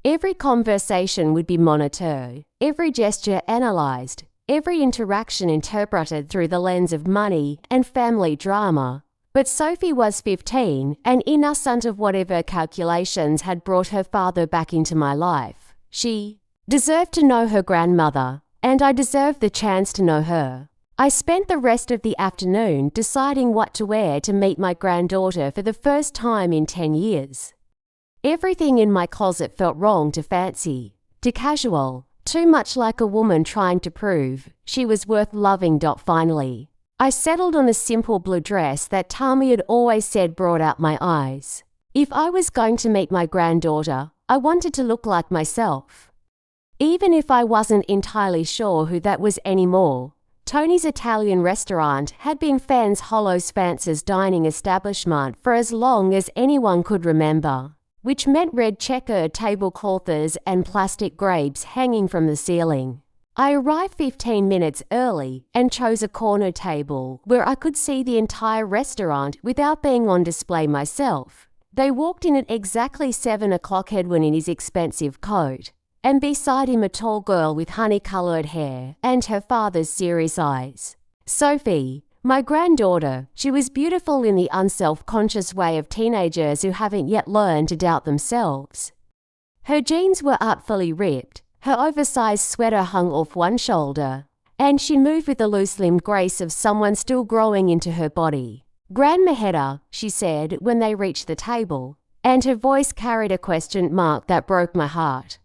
S1: Every conversation would be monitored, every gesture analysed, every interaction interpreted through the lens of money and family drama. But Sophie was 15 and innocent of whatever calculations had brought her father back into my life. She deserved to know her grandmother, and I deserved the chance to know her. I spent the rest of the afternoon deciding what to wear to meet my granddaughter for the first time in 10 years. Everything in my closet felt wrong to fancy, too casual, too much like a woman trying to prove she was worth loving. Finally, I settled on a simple blue dress that Tommy had always said brought out my eyes. If I was going to meet my granddaughter, I wanted to look like myself. Even if I wasn't entirely sure who that was anymore, Tony's Italian restaurant had been Fans Hollow's fanciest dining establishment for as long as anyone could remember, which meant red checkered tablecloths and plastic grapes hanging from the ceiling. I arrived 15 minutes early and chose a corner table where I could see the entire restaurant without being on display myself. They walked in at exactly 7 o'clock. Edwin in his expensive coat, and beside him a tall girl with honey-coloured hair and her father's serious eyes. Sophie, my granddaughter. She was beautiful in the unself-conscious way of teenagers who haven't yet learned to doubt themselves. Her jeans were artfully ripped, her oversized sweater hung off one shoulder, and she moved with the loose-limbed grace of someone still growing into her body. "Grandma Hedda," she said when they reached the table, and her voice carried a question mark that broke my heart.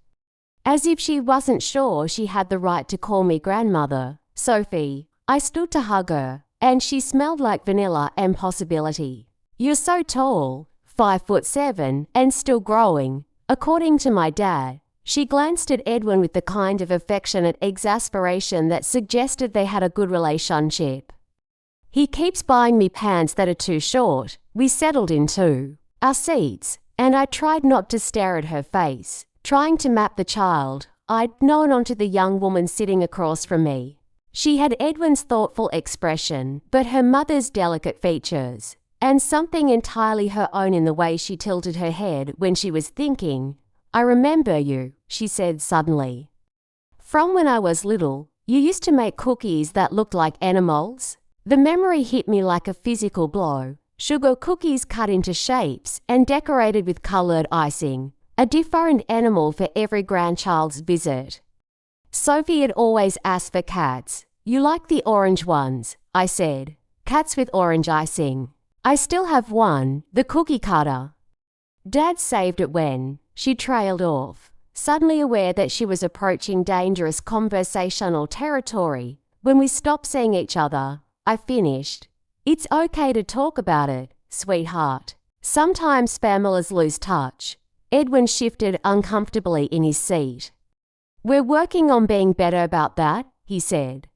S1: As if she wasn't sure she had the right to call me grandmother. "Sophie." I stood to hug her, and she smelled like vanilla and possibility. "You're so tall, 5'7", and still growing, according to my dad." She glanced at Edwin with the kind of affectionate exasperation that suggested they had a good relationship. "He keeps buying me pants that are too short." We settled into our seats, and I tried not to stare at her face, trying to map the child I'd known onto the young woman sitting across from me. She had Edwin's thoughtful expression, but her mother's delicate features, and something entirely her own in the way she tilted her head when she was thinking. "I remember you," she said suddenly. "From when I was little, you used to make cookies that looked like animals." The memory hit me like a physical blow. Sugar cookies cut into shapes and decorated with coloured icing, a different animal for every grandchild's visit. Sophie had always asked for cats. "You like the orange ones," I said. "Cats with orange icing." "I still have one, the cookie cutter." Dad saved it when she trailed off, suddenly aware that she was approaching dangerous conversational territory. When we stopped seeing each other, I finished. "It's okay to talk about it, sweetheart. Sometimes families lose touch." Edwin shifted uncomfortably in his seat. "We're working on being better about that," he said.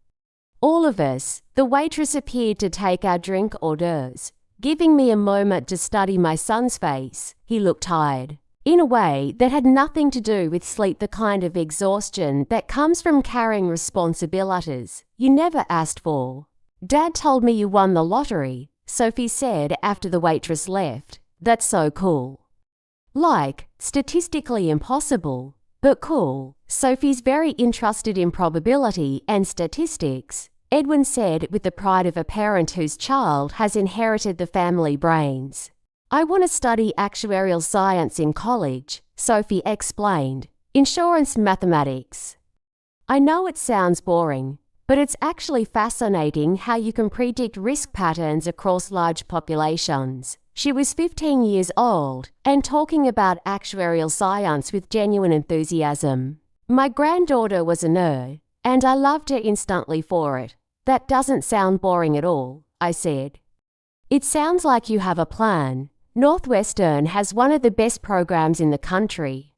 S1: "All of us." The waitress appeared to take our drink orders, giving me a moment to study my son's face. He looked tired, in a way that had nothing to do with sleep, the kind of exhaustion that comes from carrying responsibilities you never asked for. "Dad told me you won the lottery," Sophie said after the waitress left. "That's so cool." Like, statistically impossible, but cool. Sophie's very interested in probability and statistics, Edwin said with the pride of a parent whose child has inherited the family brains. I want to study actuarial science in college, Sophie explained. Insurance mathematics. I know it sounds boring, but it's actually fascinating how you can predict risk patterns across large populations. She was 15 years old and talking about actuarial science with genuine enthusiasm. My granddaughter was a nerd, and I loved her instantly for it. That doesn't sound boring at all, I said. It sounds like you have a plan. Northwestern has one of the best programs in the country.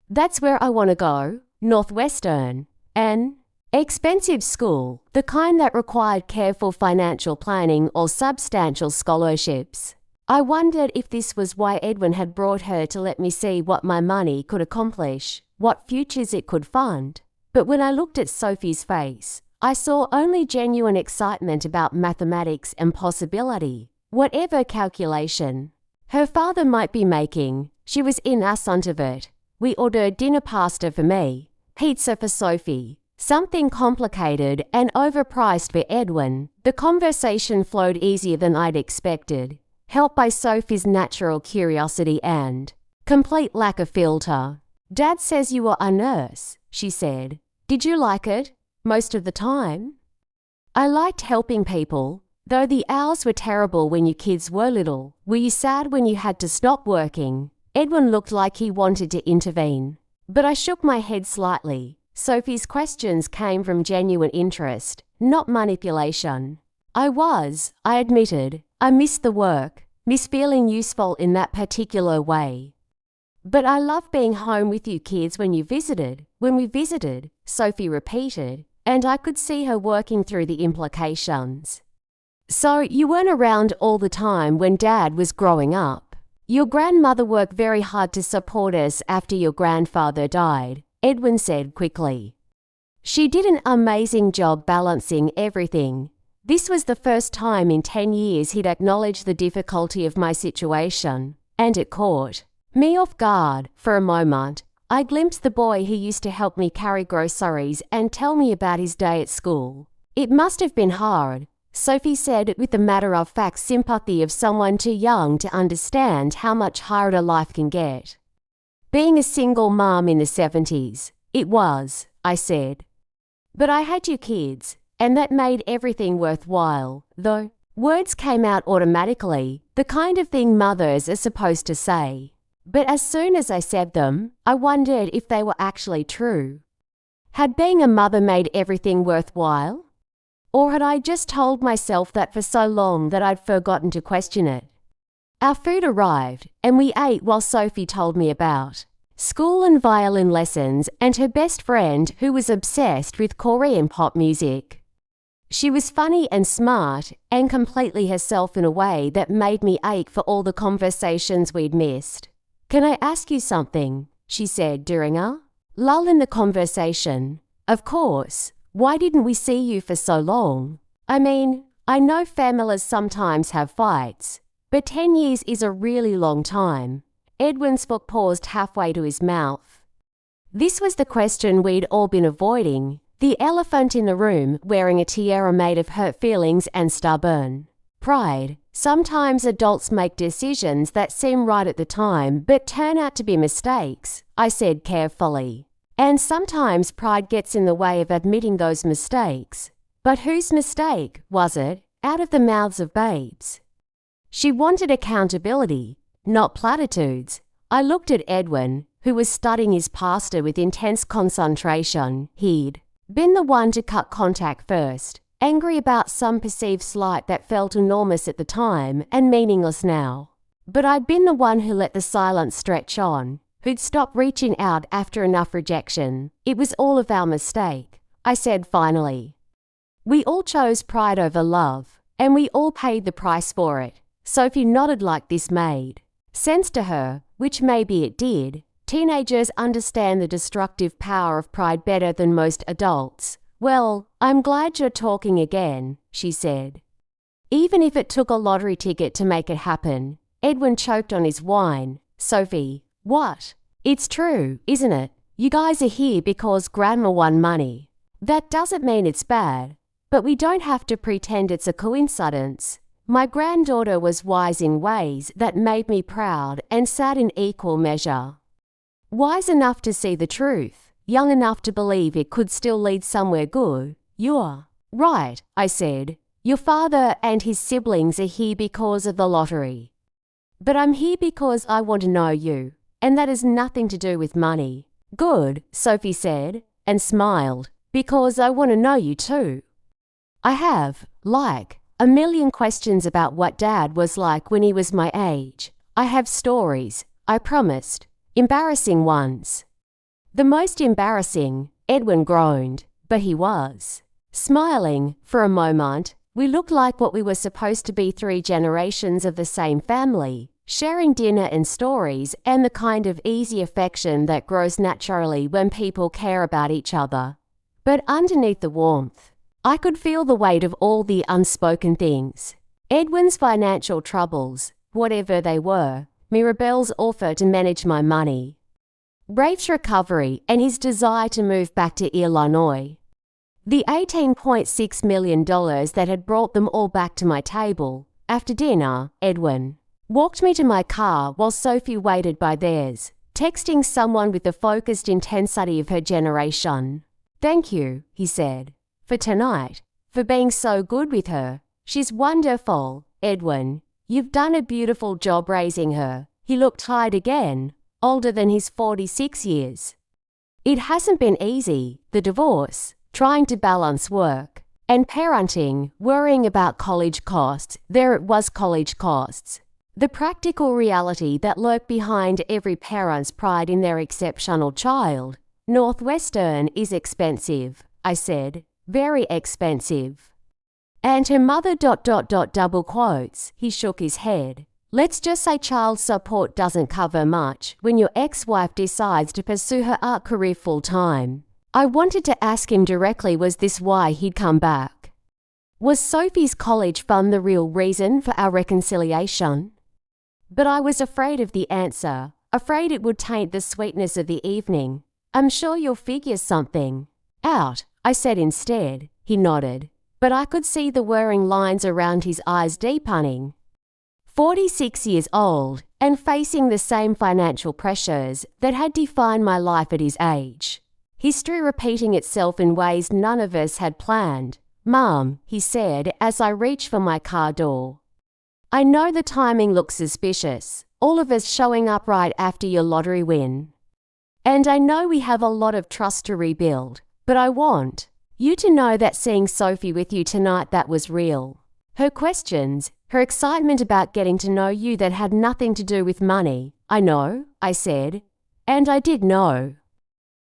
S1: That's where I want to go, Northwestern. An expensive school, the kind that required careful financial planning or substantial scholarships. I wondered if this was why Edwin had brought her to let me see what my money could accomplish, what futures it could fund. But when I looked at Sophie's face, I saw only genuine excitement about mathematics and possibility, whatever calculation her father might be making. She was in assent of it. We ordered dinner pasta for me, pizza for Sophie, something complicated and overpriced for Edwin. The conversation flowed easier than I'd expected, helped by Sophie's natural curiosity and complete lack of filter. Dad says you were a nurse, she said. Did you like it? Most of the time? I liked helping people, though the hours were terrible when you kids were little. Were you sad when you had to stop working? Edwin looked like he wanted to intervene, but I shook my head slightly. Sophie's questions came from genuine interest, not manipulation. I admitted. I missed the work, miss feeling useful in that particular way. But I loved being home with you kids when we visited, Sophie repeated, and I could see her working through the implications. So you weren't around all the time when Dad was growing up. Your grandmother worked very hard to support us after your grandfather died, Edwin said quickly. She did an amazing job balancing everything. This was the first time in 10 years he'd acknowledged the difficulty of my situation, and it caught me off guard. For a moment, I glimpsed the boy who used to help me carry groceries and tell me about his day at school. It must have been hard, Sophie said with the matter-of-fact sympathy of someone too young to understand how much harder life can get. Being a single mom in the 70s, it was, I said. But I had you kids, and that made everything worthwhile, though. Words came out automatically, the kind of thing mothers are supposed to say. But as soon as I said them, I wondered if they were actually true. Had being a mother made everything worthwhile? Or had I just told myself that for so long that I'd forgotten to question it? Our food arrived, and we ate while Sophie told me about school and violin lessons and her best friend who was obsessed with Korean pop music. She was funny and smart and completely herself in a way that made me ache for all the conversations we'd missed. Can I ask you something? She said during a lull in the conversation. Of course. Why didn't we see you for so long? I mean, I know families sometimes have fights, but 10 years is a really long time. Edwin's foot paused halfway to his mouth. This was the question we'd all been avoiding, the elephant in the room wearing a tiara made of hurt feelings and stubborn pride. Sometimes adults make decisions that seem right at the time but turn out to be mistakes, I said carefully. And sometimes pride gets in the way of admitting those mistakes. But whose mistake was it? Out of the mouths of babes. She wanted accountability, not platitudes. I looked at Edwin, who was studying his pasta with intense concentration. He'd been the one to cut contact first, angry about some perceived slight that felt enormous at the time and meaningless now. But I'd been the one who let the silence stretch on, who'd stopped reaching out after enough rejection. It was all of our mistake, I said finally. We all chose pride over love, and we all paid the price for it. Sophie nodded like this made sense to her, which maybe it did. Teenagers understand the destructive power of pride better than most adults. Well, I'm glad you're talking again, she said. Even if it took a lottery ticket to make it happen. Edwin choked on his wine. Sophie, what? It's true, isn't it? You guys are here because Grandma won money. That doesn't mean it's bad. But we don't have to pretend it's a coincidence. My granddaughter was wise in ways that made me proud and sad in equal measure. Wise enough to see the truth, young enough to believe it could still lead somewhere good. You're right, I said. Your father and his siblings are here because of the lottery. But I'm here because I want to know you, and that has nothing to do with money. Good, Sophie said, and smiled, because I want to know you too. I have, a million questions about what Dad was like when he was my age. I have stories, I promised, embarrassing ones. The most embarrassing, Edwin groaned, but he was. Smiling, for a moment, we looked like what we were supposed to be 3 generations of the same family, sharing dinner and stories and the kind of easy affection that grows naturally when people care about each other. But underneath the warmth, I could feel the weight of all the unspoken things. Edwin's financial troubles, whatever they were, Mirabelle's offer to manage my money, Rafe's recovery and his desire to move back to Illinois. The $18.6 million that had brought them all back to my table. After dinner, Edwin walked me to my car while Sophie waited by theirs, texting someone with the focused intensity of her generation. Thank you, he said, for tonight, for being so good with her. She's wonderful, Edwin. You've done a beautiful job raising her. He looked tired again, older than his 46 years. It hasn't been easy, the divorce, trying to balance work and parenting, worrying about college costs. There it was, college costs. The practical reality that lurked behind every parent's pride in their exceptional child. Northwestern is expensive, I said, very expensive. And her mother ... double quotes. He shook his head. Let's just say child support doesn't cover much when your ex-wife decides to pursue her art career full-time. I wanted to ask him directly, was this why he'd come back? Was Sophie's college fund the real reason for our reconciliation? But I was afraid of the answer, afraid it would taint the sweetness of the evening. I'm sure you'll figure something out, I said instead. He nodded, but I could see the whirring lines around his eyes deepening. 46 years old and facing the same financial pressures that had defined my life at his age. History repeating itself in ways none of us had planned. Mum, he said as I reached for my car door. I know the timing looks suspicious, all of us showing up right after your lottery win. And I know we have a lot of trust to rebuild, but I want you to know that seeing Sophie with you tonight, that was real. Her questions, her excitement about getting to know you that had nothing to do with money. I know, I said, and I did know.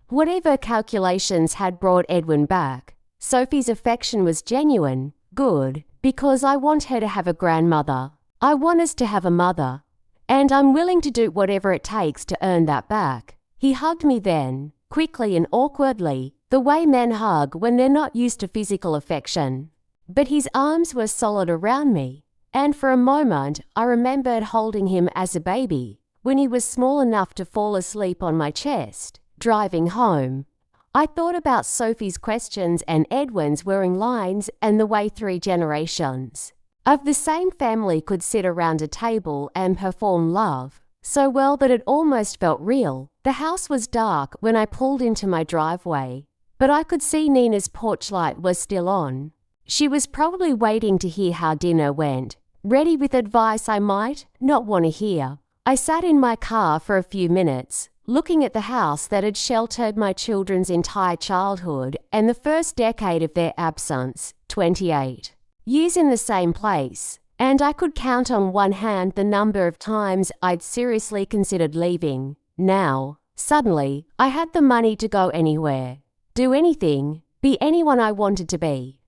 S1: Whatever calculations had brought Edwin back, Sophie's affection was genuine, good, because I want her to have a grandmother. I want us to have a mother, and I'm willing to do whatever it takes to earn that back. He hugged me then, quickly and awkwardly, the way men hug when they're not used to physical affection. But his arms were solid around me, and for a moment I remembered holding him as a baby, when he was small enough to fall asleep on my chest. Driving home, I thought about Sophie's questions and Edwin's whirring lines and the way 3 generations of the same family could sit around a table and perform love so well that it almost felt real. The house was dark when I pulled into my driveway, but I could see Nina's porch light was still on. She was probably waiting to hear how dinner went, ready with advice I might not want to hear. I sat in my car for a few minutes, looking at the house that had sheltered my children's entire childhood and the first decade of their absence, 28 years in the same place, and I could count on one hand the number of times I'd seriously considered leaving. Now, suddenly, I had the money to go anywhere, do anything, be anyone I wanted to be.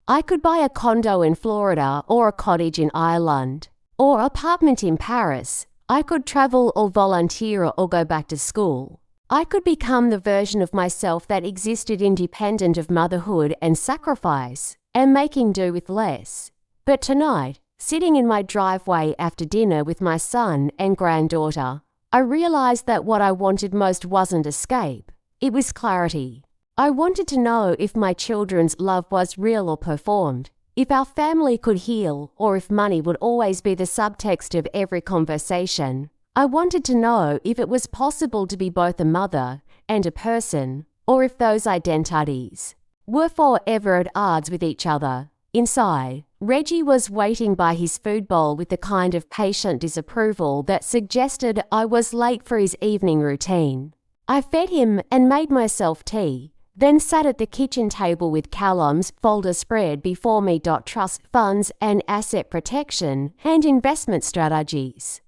S1: I could buy a condo in Florida or a cottage in Ireland, or apartment in Paris. I could travel or volunteer or go back to school. I could become the version of myself that existed independent of motherhood and sacrifice, and making do with less. But tonight, sitting in my driveway after dinner with my son and granddaughter, I realized that what I wanted most wasn't escape. It was clarity. I wanted to know if my children's love was real or performed, if our family could heal, or if money would always be the subtext of every conversation. I wanted to know if it was possible to be both a mother and a person, or if those identities were forever at odds with each other. Inside, Reggie was waiting by his food bowl with the kind of patient disapproval that suggested I was late for his evening routine. I fed him and made myself tea, then sat at the kitchen table with Callum's folder spread before me. Trust funds and asset protection and investment strategies.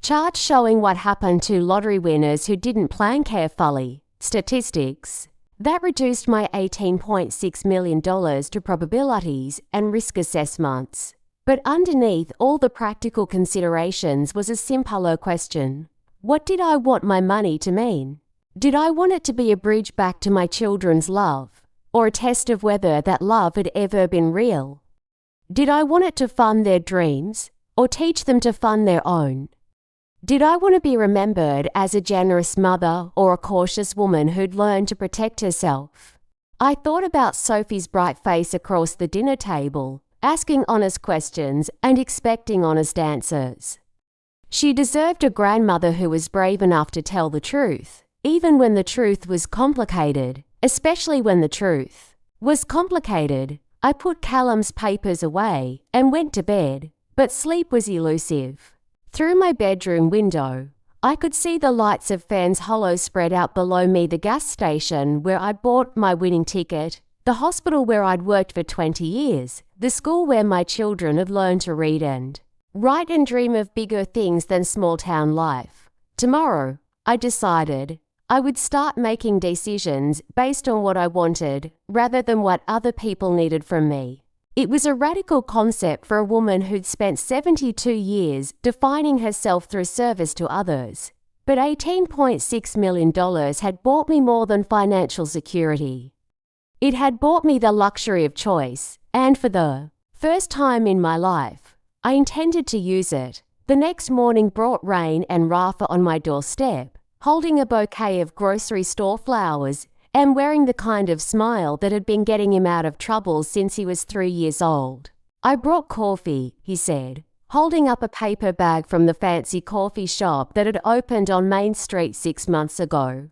S1: Charts showing what happened to lottery winners who didn't plan carefully. Statistics. That reduced my $18.6 million to probabilities and risk assessments. But underneath all the practical considerations was a simpler question. What did I want my money to mean? Did I want it to be a bridge back to my children's love, or a test of whether that love had ever been real? Did I want it to fund their dreams, or teach them to fund their own? Did I want to be remembered as a generous mother or a cautious woman who'd learned to protect herself? I thought about Sophie's bright face across the dinner table, asking honest questions and expecting honest answers. She deserved a grandmother who was brave enough to tell the truth, even when the truth was complicated, especially when the truth was complicated. I put Callum's papers away and went to bed, but sleep was elusive. Through my bedroom window, I could see the lights of Fans Hollow spread out below me, the gas station where I'd bought my winning ticket, the hospital where I'd worked for 20 years, the school where my children had learned to read and write and dream of bigger things than small-town life. Tomorrow, I decided I would start making decisions based on what I wanted rather than what other people needed from me. It was a radical concept for a woman who'd spent 72 years defining herself through service to others. But $18.6 million had bought me more than financial security. It had bought me the luxury of choice, and for the first time in my life, I intended to use it. The next morning brought Rain and Rafa on my doorstep, holding a bouquet of grocery store flowers and wearing the kind of smile that had been getting him out of trouble since he was 3 years old. I brought coffee, he said, holding up a paper bag from the fancy coffee shop that had opened on Main Street 6 months ago.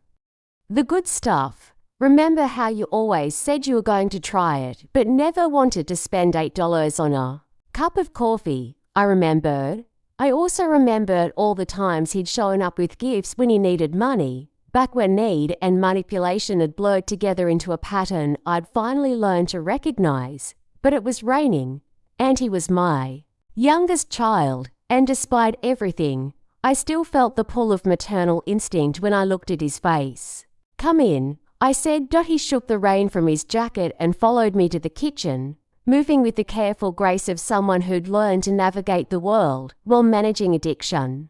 S1: The good stuff. Remember how you always said you were going to try it, but never wanted to spend $8 on a cup of coffee? I remembered. I also remembered all the times he'd shown up with gifts when he needed money. Back when need and manipulation had blurred together into a pattern I'd finally learned to recognize. But it was raining, and he was my youngest child, and despite everything, I still felt the pull of maternal instinct when I looked at his face. "Come in," I said. He shook the rain from his jacket and followed me to the kitchen, moving with the careful grace of someone who'd learned to navigate the world while managing addiction.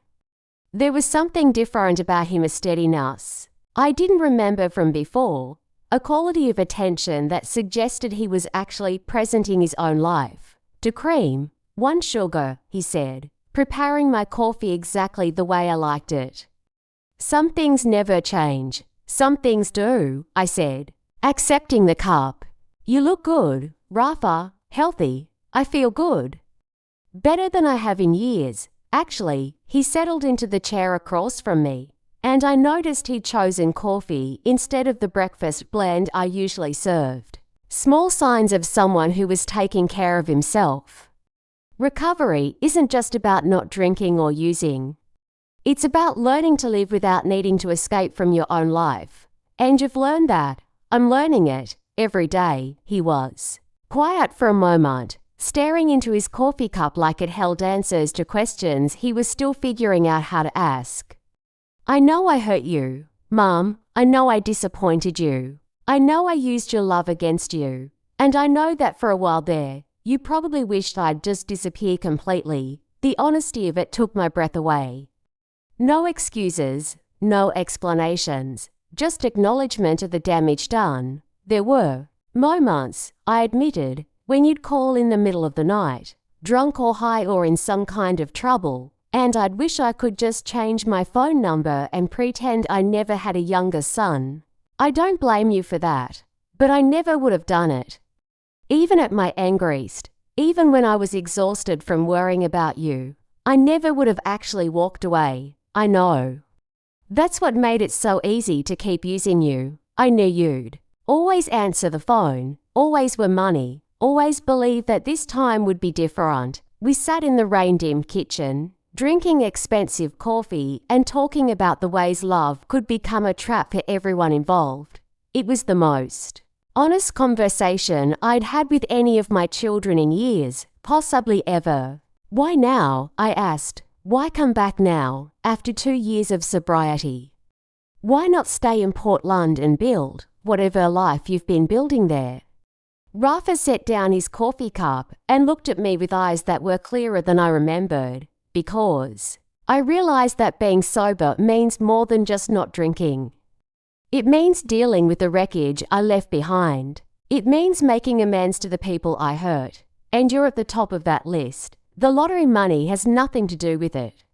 S1: There was something different about him, a steadiness I didn't remember from before, a quality of attention that suggested he was actually present in his own life. "2 cream, 1 sugar," he said, preparing my coffee exactly the way I liked it. "Some things never change. Some things do," I said, accepting the cup. "You look good, Rafa, healthy." "I feel good. Better than I have in years, actually." He settled into the chair across from me, and I noticed he'd chosen coffee instead of the breakfast blend I usually served. Small signs of someone who was taking care of himself. Recovery isn't just about not drinking or using. It's about learning to live without needing to escape from your own life. And you've learned that. I'm learning it every day. He was quiet for a moment, staring into his coffee cup like it held answers to questions he was still figuring out how to ask. "I know I hurt you, Mum. I know I disappointed you. I know I used your love against you. And I know that for a while there, you probably wished I'd just disappear completely." The honesty of it took my breath away. No excuses, no explanations, just acknowledgement of the damage done. There were moments, I admitted, when you'd call in the middle of the night, drunk or high or in some kind of trouble, and I'd wish I could just change my phone number and pretend I never had a younger son. I don't blame you for that, but I never would have done it. Even at my angriest, even when I was exhausted from worrying about you, I never would have actually walked away, I know. That's what made it so easy to keep using you. I knew you'd always answer the phone, always were money, always believed that this time would be different. We sat in the rain-dimmed kitchen, drinking expensive coffee and talking about the ways love could become a trap for everyone involved. It was the most honest conversation I'd had with any of my children in years, possibly ever. Why now? I asked. Why come back now, after 2 years of sobriety? Why not stay in Portland and build whatever life you've been building there? Rafa set down his coffee cup and looked at me with eyes that were clearer than I remembered, because I realized that being sober means more than just not drinking. It means dealing with the wreckage I left behind. It means making amends to the people I hurt, and you're at the top of that list. The lottery money has nothing to do with it.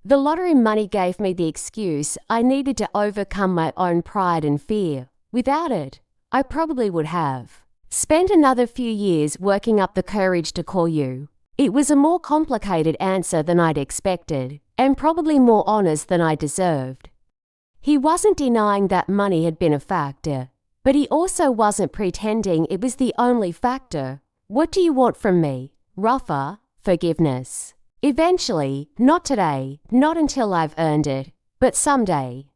S1: The lottery money gave me the excuse I needed to overcome my own pride and fear. Without it, I probably would have spent another few years working up the courage to call you. It was a more complicated answer than I'd expected, and probably more honest than I deserved. He wasn't denying that money had been a factor, but he also wasn't pretending it was the only factor. What do you want from me, Rafa? Forgiveness. Eventually, not today, not until I've earned it, but someday.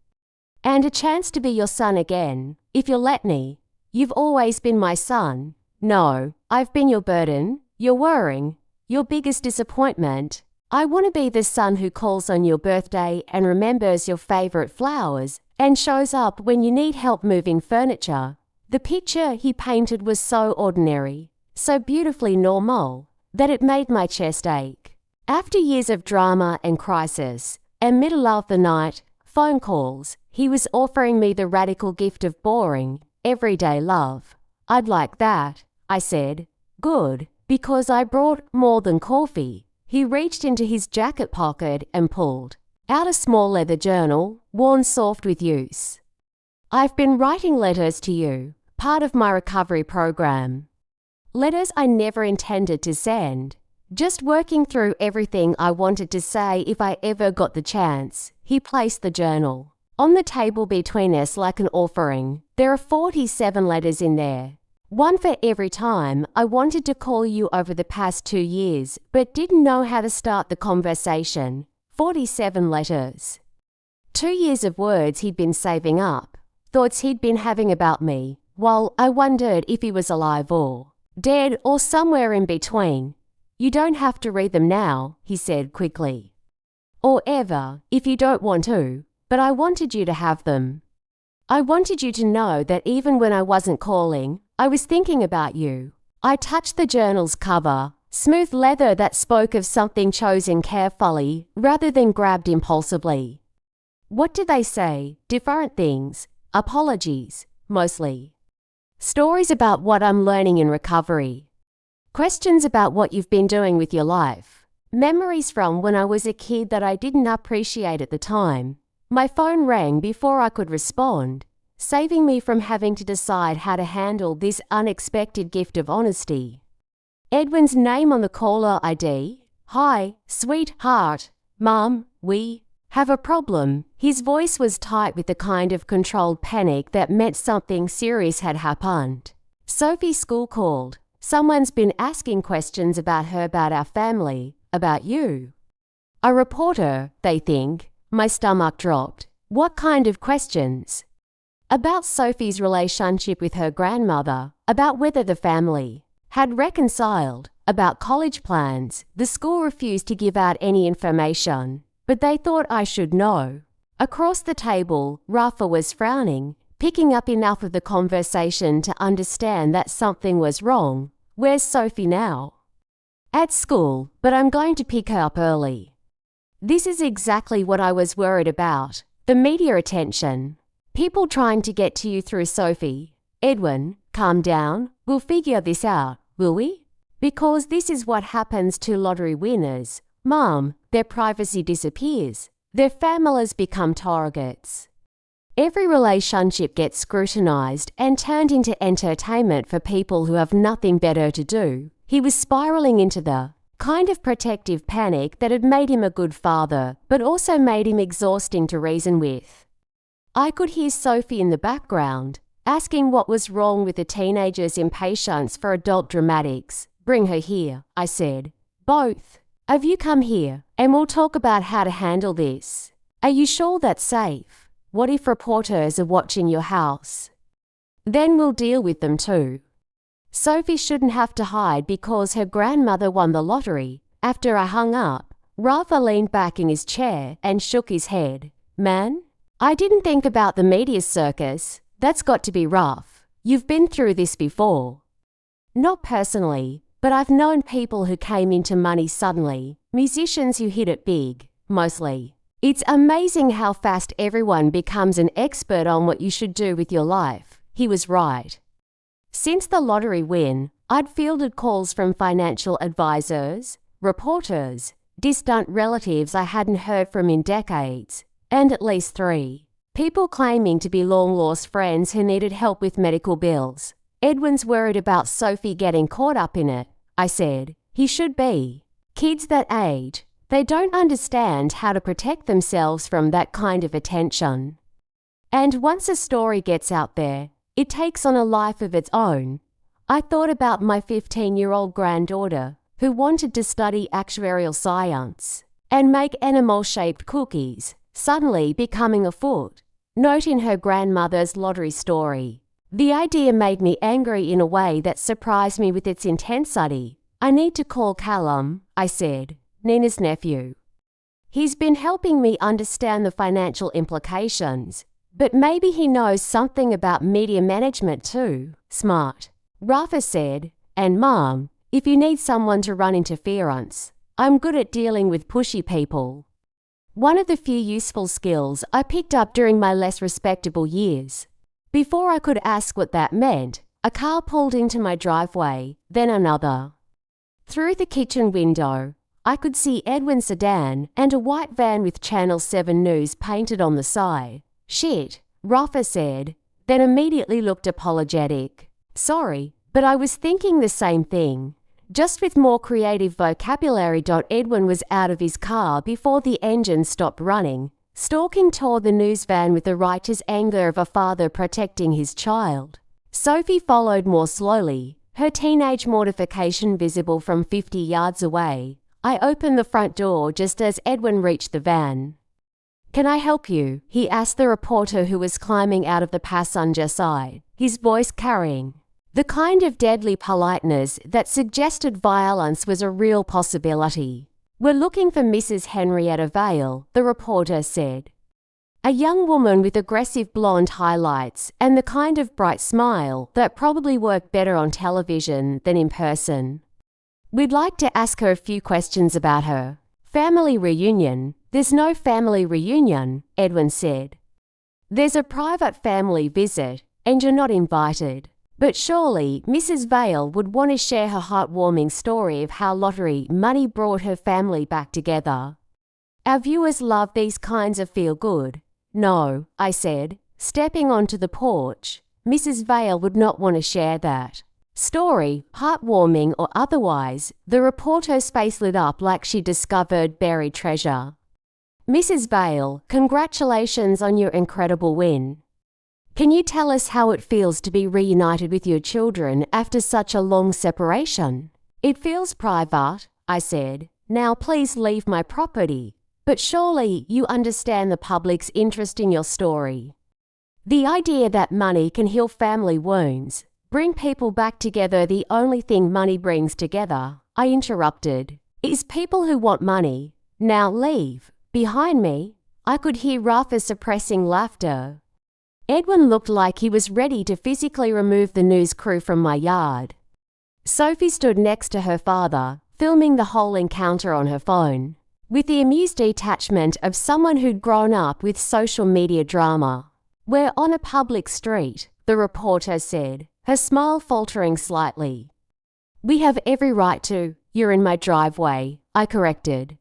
S1: And a chance to be your son again, if you'll let me. You've always been my son. No, I've been your burden, your worrying, your biggest disappointment. I want to be the son who calls on your birthday and remembers your favorite flowers and shows up when you need help moving furniture. The picture he painted was so ordinary, so beautifully normal, that it made my chest ache. After years of drama and crisis, and middle of the night, phone calls, he was offering me the radical gift of boring, everyday love. I'd like that, I said. Good, because I brought more than coffee. He reached into his jacket pocket and pulled out a small leather journal, worn soft with use. I've been writing letters to you, part of my recovery program. Letters I never intended to send. Just working through everything I wanted to say if I ever got the chance. He placed the journal on the table between us like an offering. There are 47 letters in there. One for every time I wanted to call you over the past 2 years, but didn't know how to start the conversation. 47 letters. 2 years of words he'd been saving up, thoughts he'd been having about me, while I wondered if he was alive or dead or somewhere in between. You don't have to read them now, he said quickly. Or ever, if you don't want to, but I wanted you to have them. I wanted you to know that even when I wasn't calling, I was thinking about you. I touched the journal's cover, smooth leather that spoke of something chosen carefully rather than grabbed impulsively. What did they say? Different things. Apologies, mostly. Stories about what I'm learning in recovery. Questions about what you've been doing with your life. Memories from when I was a kid that I didn't appreciate at the time. My phone rang before I could respond, saving me from having to decide how to handle this unexpected gift of honesty. Edwin's name on the caller ID. Hi, sweetheart. Mum, we have a problem. His voice was tight with the kind of controlled panic that meant something serious had happened. Sophie's school called. Someone's been asking questions about her, about our family, about you. A reporter, they think. My stomach dropped. What kind of questions? About Sophie's relationship with her grandmother, about whether the family had reconciled, about college plans. The school refused to give out any information, but they thought I should know. Across the table, Rafa was frowning, picking up enough of the conversation to understand that something was wrong. Where's Sophie now? At school, but I'm going to pick her up early. This is exactly what I was worried about. The media attention. People trying to get to you through Sophie. Edwin, calm down. We'll figure this out, will we? Because this is what happens to lottery winners. Mom, their privacy disappears. Their families become targets. Every relationship gets scrutinized and turned into entertainment for people who have nothing better to do. He was spiraling into the kind of protective panic that had made him a good father, but also made him exhausting to reason with. I could hear Sophie in the background, asking what was wrong with the teenager's impatience for adult dramatics. Bring her here, I said. Both. Have you come here, and we'll talk about how to handle this. Are you sure that's safe? What if reporters are watching your house? Then we'll deal with them too. Sophie shouldn't have to hide because her grandmother won the lottery. After I hung up, Rafa leaned back in his chair and shook his head. Man, I didn't think about the media circus. That's got to be rough. You've been through this before. Not personally, but I've known people who came into money suddenly, musicians who hit it big, mostly. It's amazing how fast everyone becomes an expert on what you should do with your life. He was right. Since the lottery win, I'd fielded calls from financial advisors, reporters, distant relatives I hadn't heard from in decades, and at least 3 people claiming to be long-lost friends who needed help with medical bills. Edwin's worried about Sophie getting caught up in it, I said. He should be. Kids that age, they don't understand how to protect themselves from that kind of attention. And once a story gets out there, it takes on a life of its own. I thought about my 15-year-old granddaughter who wanted to study actuarial science and make animal-shaped cookies, suddenly becoming afoot. Note in her grandmother's lottery story. The idea made me angry in a way that surprised me with its intensity. I need to call Callum, I said, Nina's nephew. He's been helping me understand the financial implications, but maybe he knows something about media management too. Smart. Rafa said, and Mom, if you need someone to run interference, I'm good at dealing with pushy people. One of the few useful skills I picked up during my less respectable years. Before I could ask what that meant, a car pulled into my driveway, then another. Through the kitchen window, I could see Edwin's sedan and a white van with Channel 7 News painted on the side. Shit, Rafa said, then immediately looked apologetic. Sorry, but I was thinking the same thing. Just with more creative vocabulary. Edwin was out of his car before the engine stopped running, stalking toward the news van with the righteous anger of a father protecting his child. Sophie followed more slowly, her teenage mortification visible from 50 yards away. I opened the front door just as Edwin reached the van. Can I help you? He asked the reporter who was climbing out of the passenger side, his voice carrying the kind of deadly politeness that suggested violence was a real possibility. We're looking for Mrs. Henrietta Vale, the reporter said. A young woman with aggressive blonde highlights and the kind of bright smile that probably worked better on television than in person. We'd like to ask her a few questions about her family reunion. There's no family reunion, Edwin said. There's a private family visit, and you're not invited. But surely Mrs. Vale would want to share her heartwarming story of how lottery money brought her family back together. Our viewers love these kinds of feel-good. No, I said, stepping onto the porch. Mrs. Vale would not want to share that story, heartwarming or otherwise. The reporter's face lit up like she discovered buried treasure. Mrs. Vale, congratulations on your incredible win. Can you tell us how it feels to be reunited with your children after such a long separation? It feels private, I said. Now please leave my property. But surely you understand the public's interest in your story. The idea that money can heal family wounds, bring people back together, the only thing money brings together, I interrupted, is people who want money. Now leave. Behind me, I could hear Rafa suppressing laughter. Edwin looked like he was ready to physically remove the news crew from my yard. Sophie stood next to her father, filming the whole encounter on her phone, with the amused detachment of someone who'd grown up with social media drama. We're on a public street, the reporter said, her smile faltering slightly. We have every right to. You're in my driveway, I corrected.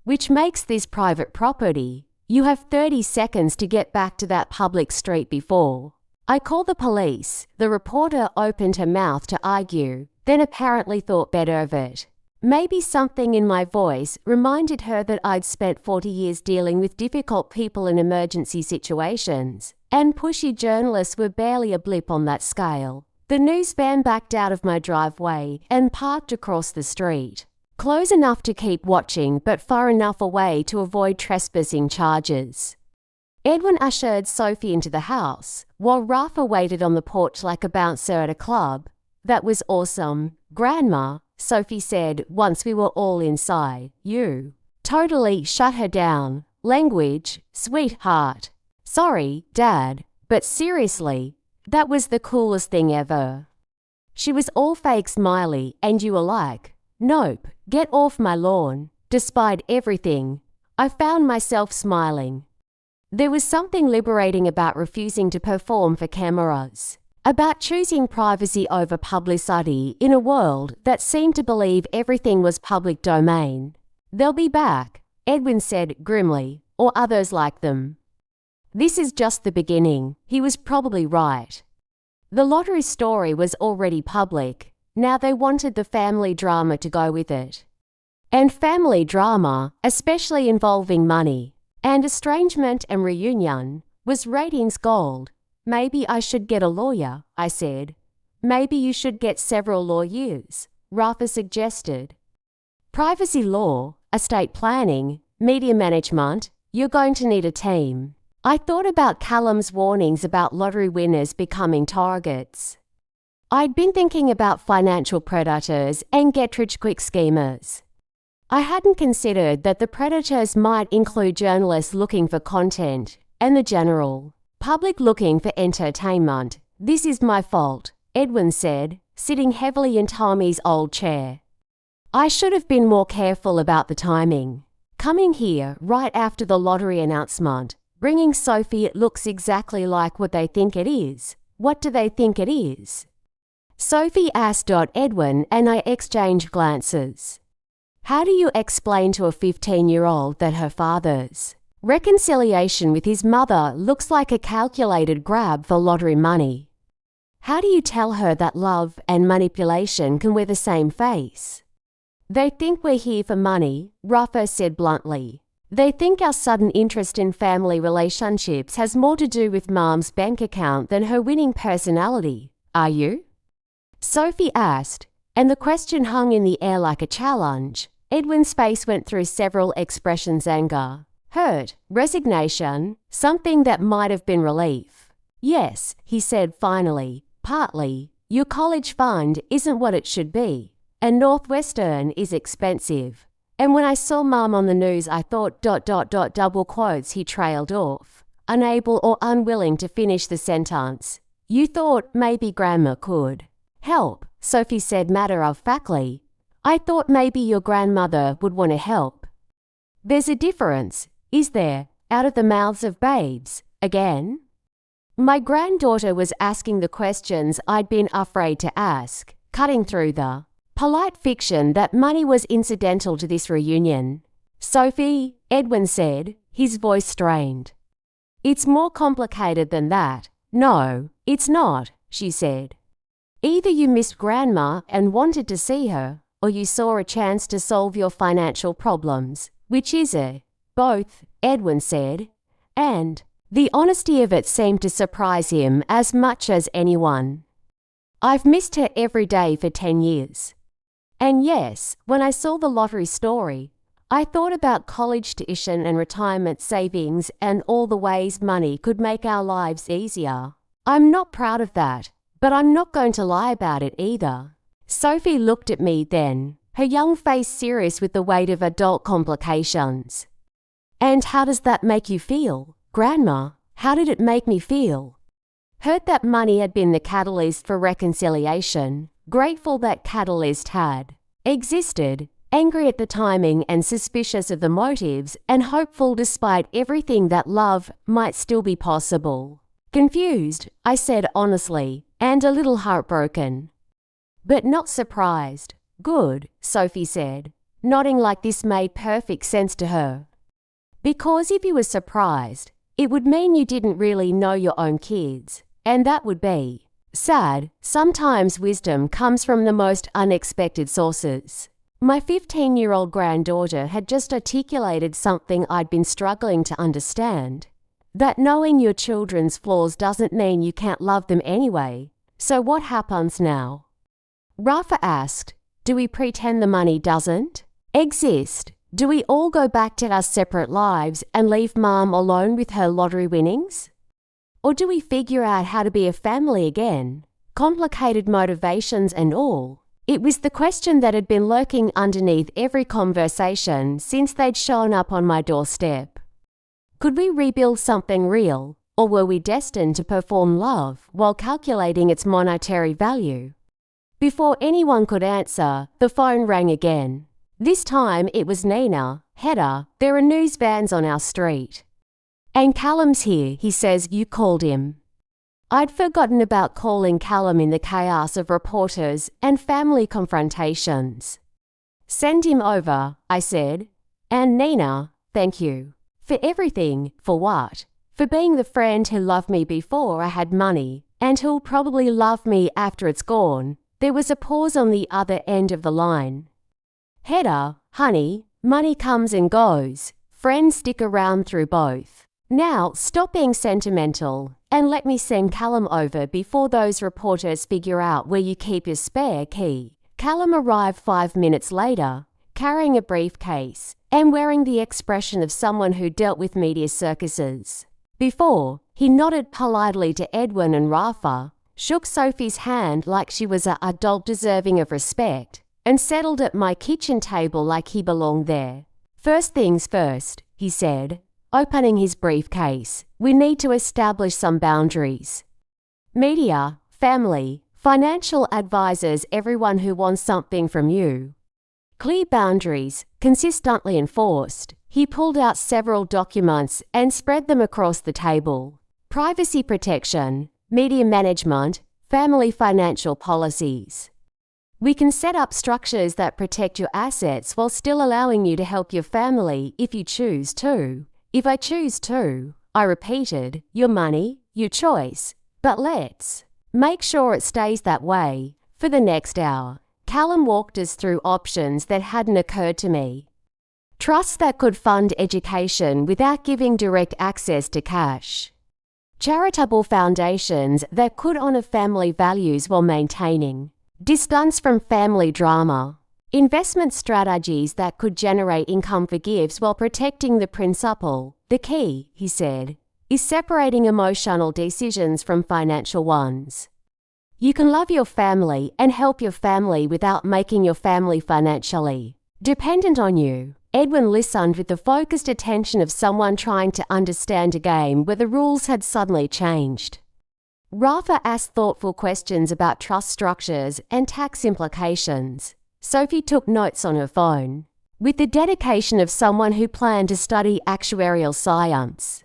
S1: Which makes this private property. You have 30 seconds to get back to that public street before I call the police. The reporter opened her mouth to argue, then apparently thought better of it. Maybe something in my voice reminded her that I'd spent 40 years dealing with difficult people in emergency situations, and pushy journalists were barely a blip on that scale. The news van backed out of my driveway and parked across the street, close enough to keep watching but far enough away to avoid trespassing charges. Edwin ushered Sophie into the house, while Rafa waited on the porch like a bouncer at a club. That was awesome, Grandma, Sophie said once we were all inside. You totally shut her down. Language, sweetheart. Sorry, Dad, but seriously, that was the coolest thing ever. She was all fake smiley, and you were like, nope, get off my lawn. Despite everything, I found myself smiling. There was something liberating about refusing to perform for cameras, about choosing privacy over publicity in a world that seemed to believe everything was public domain. They'll be back, Edwin said grimly, or others like them. This is just the beginning. He was probably right. The lottery story was already public. Now they wanted the family drama to go with it. And family drama, especially involving money and estrangement and reunion, was ratings gold. Maybe I should get a lawyer, I said. Maybe you should get several lawyers, Rafa suggested. Privacy law, estate planning, media management, you're going to need a team. I thought about Callum's warnings about lottery winners becoming targets. I'd been thinking about financial predators and get-rich-quick schemers. I hadn't considered that the predators might include journalists looking for content and the general public looking for entertainment. This is my fault, Edwin said, sitting heavily in Tommy's old chair. I should have been more careful about the timing. Coming here right after the lottery announcement, bringing Sophie, it looks exactly like what they think it is. What do they think it is? Sophie asked. Edwin and I exchanged glances. How do you explain to a 15-year-old that her father's reconciliation with his mother looks like a calculated grab for lottery money? How do you tell her that love and manipulation can wear the same face? They think we're here for money, Rafa said bluntly. They think our sudden interest in family relationships has more to do with Mom's bank account than her winning personality. Are you? Sophie asked, and the question hung in the air like a challenge. Edwin's face went through several expressions: anger, hurt, resignation, something that might have been relief. Yes, he said finally, partly. Your college fund isn't what it should be, and Northwestern is expensive. And when I saw Mum on the news, I thought ... double quotes. He trailed off, unable or unwilling to finish the sentence. You thought maybe Grandma could help, Sophie said matter-of-factly. I thought maybe your grandmother would want to help. There's a difference, is there? Out of the mouths of babes, again? My granddaughter was asking the questions I'd been afraid to ask, cutting through the polite fiction that money was incidental to this reunion. Sophie, Edwin said, his voice strained. It's more complicated than that. No, it's not, she said. Either you missed Grandma and wanted to see her, or you saw a chance to solve your financial problems. Which is it? Both, Edwin said. And the honesty of it seemed to surprise him as much as anyone. I've missed her every day for 10 years. And yes, when I saw the lottery story, I thought about college tuition and retirement savings and all the ways money could make our lives easier. I'm not proud of that, but I'm not going to lie about it either. Sophie looked at me then, her young face serious with the weight of adult complications. And how does that make you feel, Grandma? How did it make me feel? Hurt that money had been the catalyst for reconciliation, grateful that catalyst had existed, angry at the timing and suspicious of the motives, and hopeful despite everything that love might still be possible. Confused, I said honestly, and a little heartbroken. But not surprised. Good, Sophie said, nodding like this made perfect sense to her. Because if you were surprised, it would mean you didn't really know your own kids, and that would be sad. Sometimes wisdom comes from the most unexpected sources. My 15-year-old granddaughter had just articulated something I'd been struggling to understand. That knowing your children's flaws doesn't mean you can't love them anyway. So what happens now? Rafa asked, do we pretend the money doesn't exist? Do we all go back to our separate lives and leave Mom alone with her lottery winnings? Or do we figure out how to be a family again? Complicated motivations and all. It was the question that had been lurking underneath every conversation since they'd shown up on my doorstep. Could we rebuild something real, or were we destined to perform love while calculating its monetary value? Before anyone could answer, the phone rang again. This time it was Nina. Hedda, there are news vans on our street. And Callum's here, he says you called him. I'd forgotten about calling Callum in the chaos of reporters and family confrontations. Send him over, I said. And Nina, thank you. For everything. For what? For being the friend who loved me before I had money, and who'll probably love me after it's gone. There was a pause on the other end of the line. Hedda, honey, money comes and goes. Friends stick around through both. Now, stop being sentimental and let me send Callum over before those reporters figure out where you keep your spare key. Callum arrived 5 minutes later, carrying a briefcase and wearing the expression of someone who dealt with media circuses. Before, he nodded politely to Edwin and Rafa, shook Sophie's hand like she was an adult deserving of respect, and settled at my kitchen table like he belonged there. First things first, he said, opening his briefcase. We need to establish some boundaries. Media, family, financial advisors, everyone who wants something from you. Clear boundaries, consistently enforced. He pulled out several documents and spread them across the table. Privacy protection, media management, family financial policies. We can set up structures that protect your assets while still allowing you to help your family if you choose to. If I choose to, I repeated, your money, your choice. But let's make sure it stays that way. For the next hour, Callum walked us through options that hadn't occurred to me. Trusts that could fund education without giving direct access to cash. Charitable foundations that could honour family values while maintaining distance from family drama. Investment strategies that could generate income for gifts while protecting the principal. The key, he said, is separating emotional decisions from financial ones. You can love your family and help your family without making your family financially dependent on you. Edwin listened with the focused attention of someone trying to understand a game where the rules had suddenly changed. Rafa asked thoughtful questions about trust structures and tax implications. Sophie took notes on her phone, with the dedication of someone who planned to study actuarial science.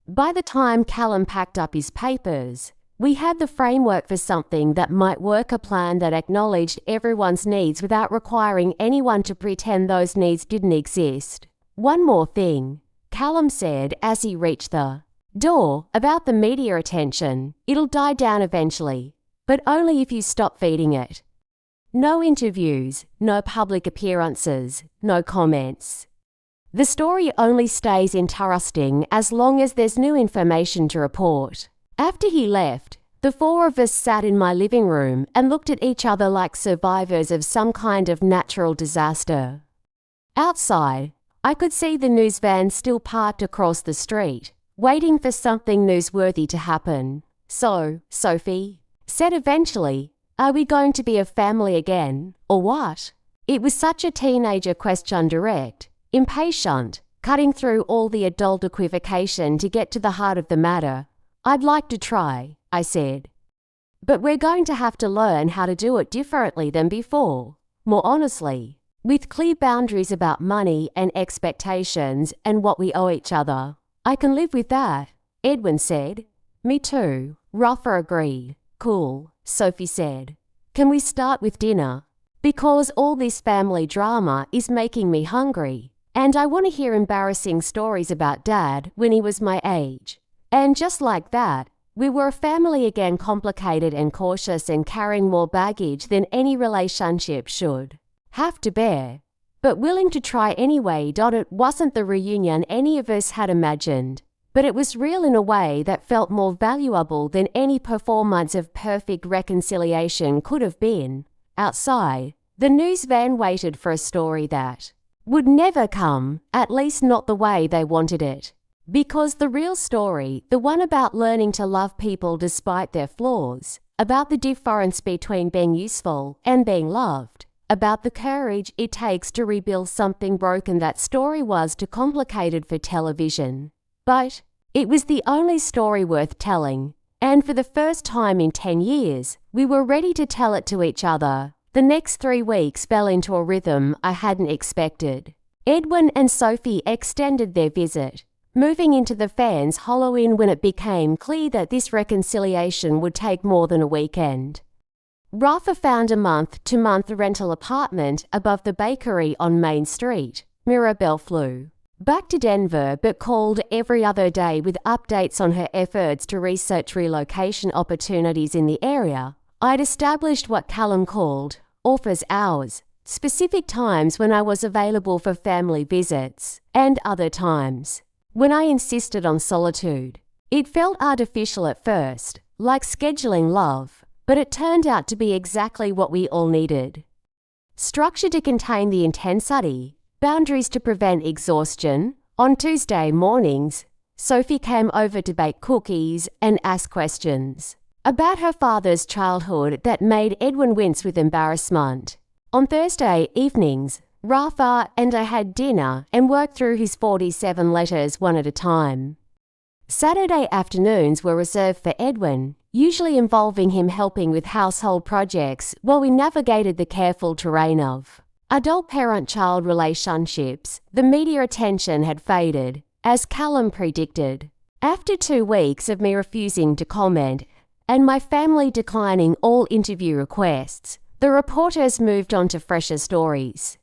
S1: By the time Callum packed up his papers, we had the framework for something that might work, a plan that acknowledged everyone's needs without requiring anyone to pretend those needs didn't exist. One more thing, Callum said as he reached the door, about the media attention. It'll die down eventually, but only if you stop feeding it. No interviews, no public appearances, no comments. The story only stays interesting as long as there's new information to report. After he left, the four of us sat in my living room and looked at each other like survivors of some kind of natural disaster. Outside, I could see the news van still parked across the street, waiting for something newsworthy to happen. So, Sophie said eventually, are we going to be a family again, or what? It was such a teenager question, direct, impatient, cutting through all the adult equivocation to get to the heart of the matter. I'd like to try, I said. But we're going to have to learn how to do it differently than before, more honestly, with clear boundaries about money and expectations and what we owe each other. I can live with that, Edwin said. Me too, Rafa agreed. Cool, Sophie said. Can we start with dinner? Because all this family drama is making me hungry. And I want to hear embarrassing stories about Dad when he was my age. And just like that, we were a family again, complicated and cautious and carrying more baggage than any relationship should have to bear. But willing to try anyway. It wasn't the reunion any of us had imagined, but it was real in a way that felt more valuable than any performance of perfect reconciliation could have been. Outside, the news van waited for a story that would never come, at least not the way they wanted it. Because the real story, the one about learning to love people despite their flaws, about the difference between being useful and being loved, about the courage it takes to rebuild something broken, that story was too complicated for television. But it was the only story worth telling, and for the first time in 10 years, we were ready to tell it to each other. The next 3 weeks fell into a rhythm I hadn't expected. Edwin and Sophie extended their visit, moving into the fans' hollow inn when it became clear that this reconciliation would take more than a weekend. Rafa found a month-to-month rental apartment above the bakery on Main Street. Mirabelle flew back to Denver but called every other day with updates on her efforts to research relocation opportunities in the area. I'd established what Callum called office hours, specific times when I was available for family visits, and other times when I insisted on solitude. It felt artificial at first, like scheduling love, but it turned out to be exactly what we all needed. Structure to contain the intensity, boundaries to prevent exhaustion. On Tuesday mornings, Sophie came over to bake cookies and ask questions about her father's childhood that made Edwin wince with embarrassment. On Thursday evenings, Rafa and I had dinner and worked through his 47 letters one at a time. Saturday afternoons were reserved for Edwin, usually involving him helping with household projects while we navigated the careful terrain of adult parent-child relationships. The media attention had faded, as Callum predicted. After 2 weeks of me refusing to comment and my family declining all interview requests, the reporters moved on to fresher stories.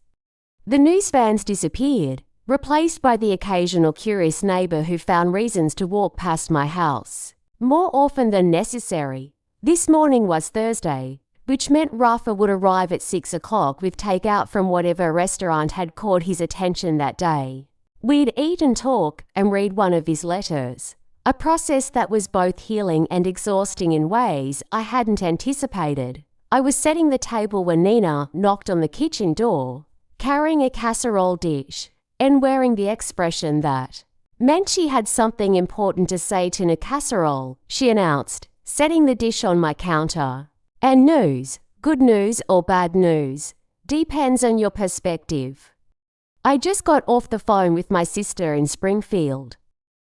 S1: The news vans disappeared, replaced by the occasional curious neighbour who found reasons to walk past my house, more often than necessary. This morning was Thursday, which meant Rafa would arrive at 6 o'clock with takeout from whatever restaurant had caught his attention that day. We'd eat and talk and read one of his letters, a process that was both healing and exhausting in ways I hadn't anticipated. I was setting the table when Nina knocked on the kitchen door, carrying a casserole dish, and wearing the expression that meant she had something important to say. "To a casserole," she announced, setting the dish on my counter. "And news, good news or bad news, depends on your perspective. I just got off the phone with my sister in Springfield.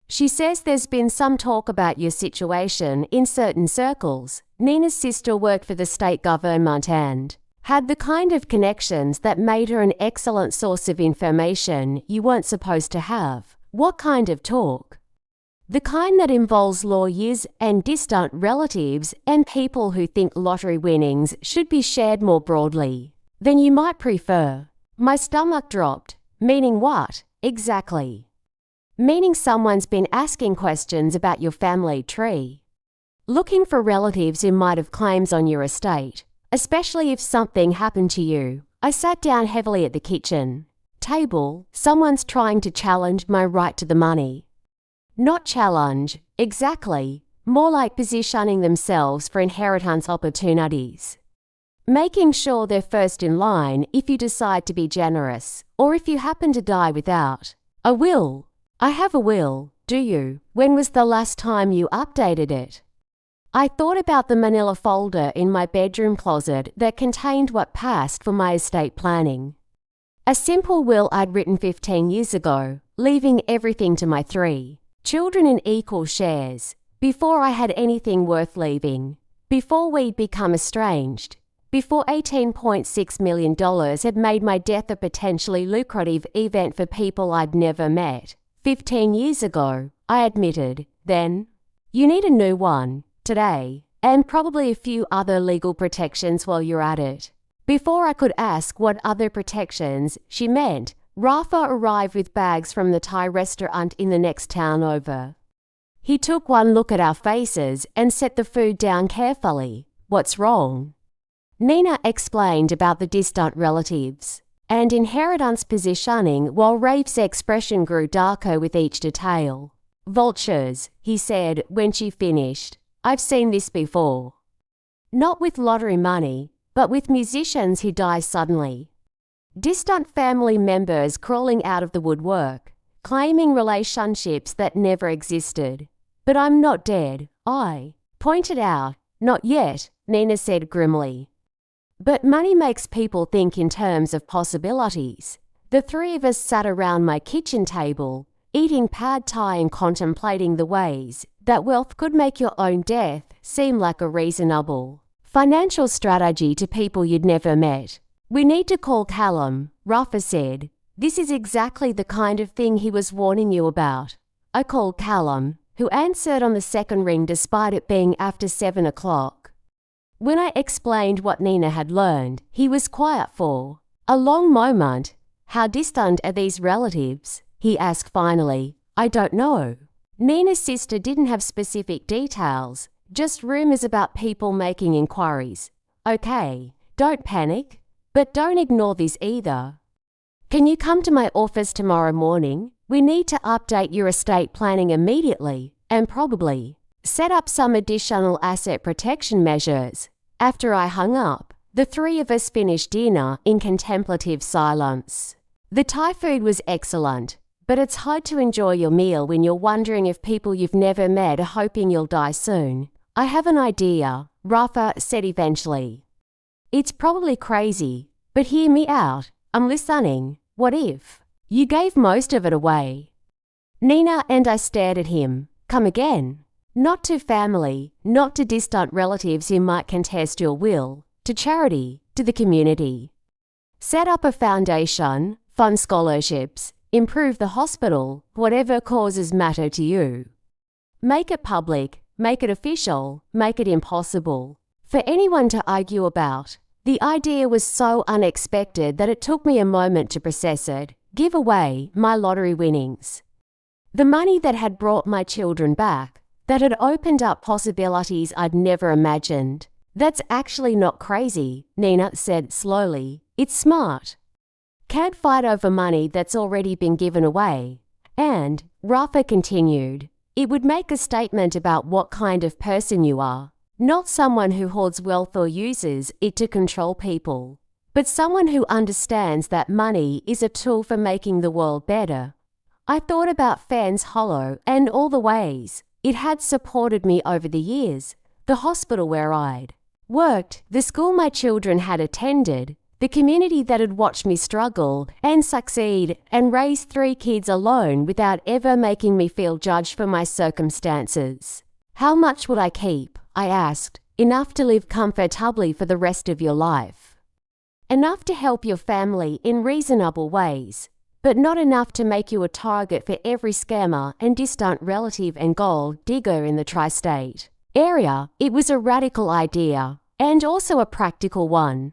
S1: She says there's been some talk about your situation in certain circles." Nina's sister worked for the state government and had the kind of connections that made her an excellent source of information you weren't supposed to have. "What kind of talk?" "The kind that involves lawyers and distant relatives and people who think lottery winnings should be shared more broadly than you might prefer." My stomach dropped. "Meaning what, exactly?" "Meaning someone's been asking questions about your family tree, looking for relatives who might have claims on your estate, especially if something happened to you." I sat down heavily at the kitchen table. "Someone's trying to challenge my right to the money." "Not challenge, exactly. More like positioning themselves for inheritance opportunities. Making sure they're first in line if you decide to be generous, or if you happen to die without a will." "I have a will, do you? When was the last time you updated it?" I thought about the manila folder in my bedroom closet that contained what passed for my estate planning. A simple will I'd written 15 years ago, leaving everything to my 3 children in equal shares, before I had anything worth leaving, before we'd become estranged, before $18.6 million had made my death a potentially lucrative event for people I'd never met. 15 years ago, I admitted. Then, "You need a new one, today, and probably a few other legal protections while you're at it." Before I could ask what other protections she meant, Rafa arrived with bags from the Thai restaurant in the next town over. He took one look at our faces and set the food down carefully. "What's wrong?" Nina explained about the distant relatives and inheritance positioning while Rafe's expression grew darker with each detail. "Vultures," he said when she finished. "I've seen this before. Not with lottery money, but with musicians who die suddenly. Distant family members crawling out of the woodwork, claiming relationships that never existed. But I'm not dead, I pointed out. "Not yet," Nina said grimly. "But money makes people think in terms of possibilities." The three of us sat around my kitchen table, eating pad thai and contemplating the ways that wealth could make your own death seem like a reasonable financial strategy to people you'd never met. "We need to call Callum," Rafa said. "This is exactly the kind of thing he was warning you about." I called Callum, who answered on the second ring despite it being after 7 o'clock. When I explained what Nina had learned, he was quiet for a long moment. "How distant are these relatives?" he asked finally. "I don't know." Nina's sister didn't have specific details, just rumors about people making inquiries. "Okay, don't panic. But don't ignore this either. Can you come to my office tomorrow morning? We need to update your estate planning immediately and probably set up some additional asset protection measures." After I hung up, the three of us finished dinner in contemplative silence. The Thai food was excellent, but it's hard to enjoy your meal when you're wondering if people you've never met are hoping you'll die soon. "I have an idea," Rafa said eventually. "It's probably crazy, but hear me out. I'm listening. What if you gave most of it away?" Nina and I stared at him. "Come again." "Not to family, not to distant relatives who might contest your will, to charity, to the community. Set up a foundation, fund scholarships, improve the hospital, whatever causes matter to you. Make it public, make it official, make it impossible for anyone to argue about." The idea was so unexpected that it took me a moment to process it. Give away my lottery winnings. The money that had brought my children back, that had opened up possibilities I'd never imagined. "That's actually not crazy," Nina said slowly. "It's smart. Can't fight over money that's already been given away." And, Rafa continued, "It would make a statement about what kind of person you are. Not someone who hoards wealth or uses it to control people, but someone who understands that money is a tool for making the world better." I thought about Fans Hollow and all the ways it had supported me over the years, the hospital where I'd worked, the school my children had attended, the community that had watched me struggle and succeed and raise 3 kids alone without ever making me feel judged for my circumstances. "How much would I keep?" I asked. "Enough to live comfortably for the rest of your life. Enough to help your family in reasonable ways, but not enough to make you a target for every scammer and distant relative and gold digger in the tri-state area." It was a radical idea, and also a practical one.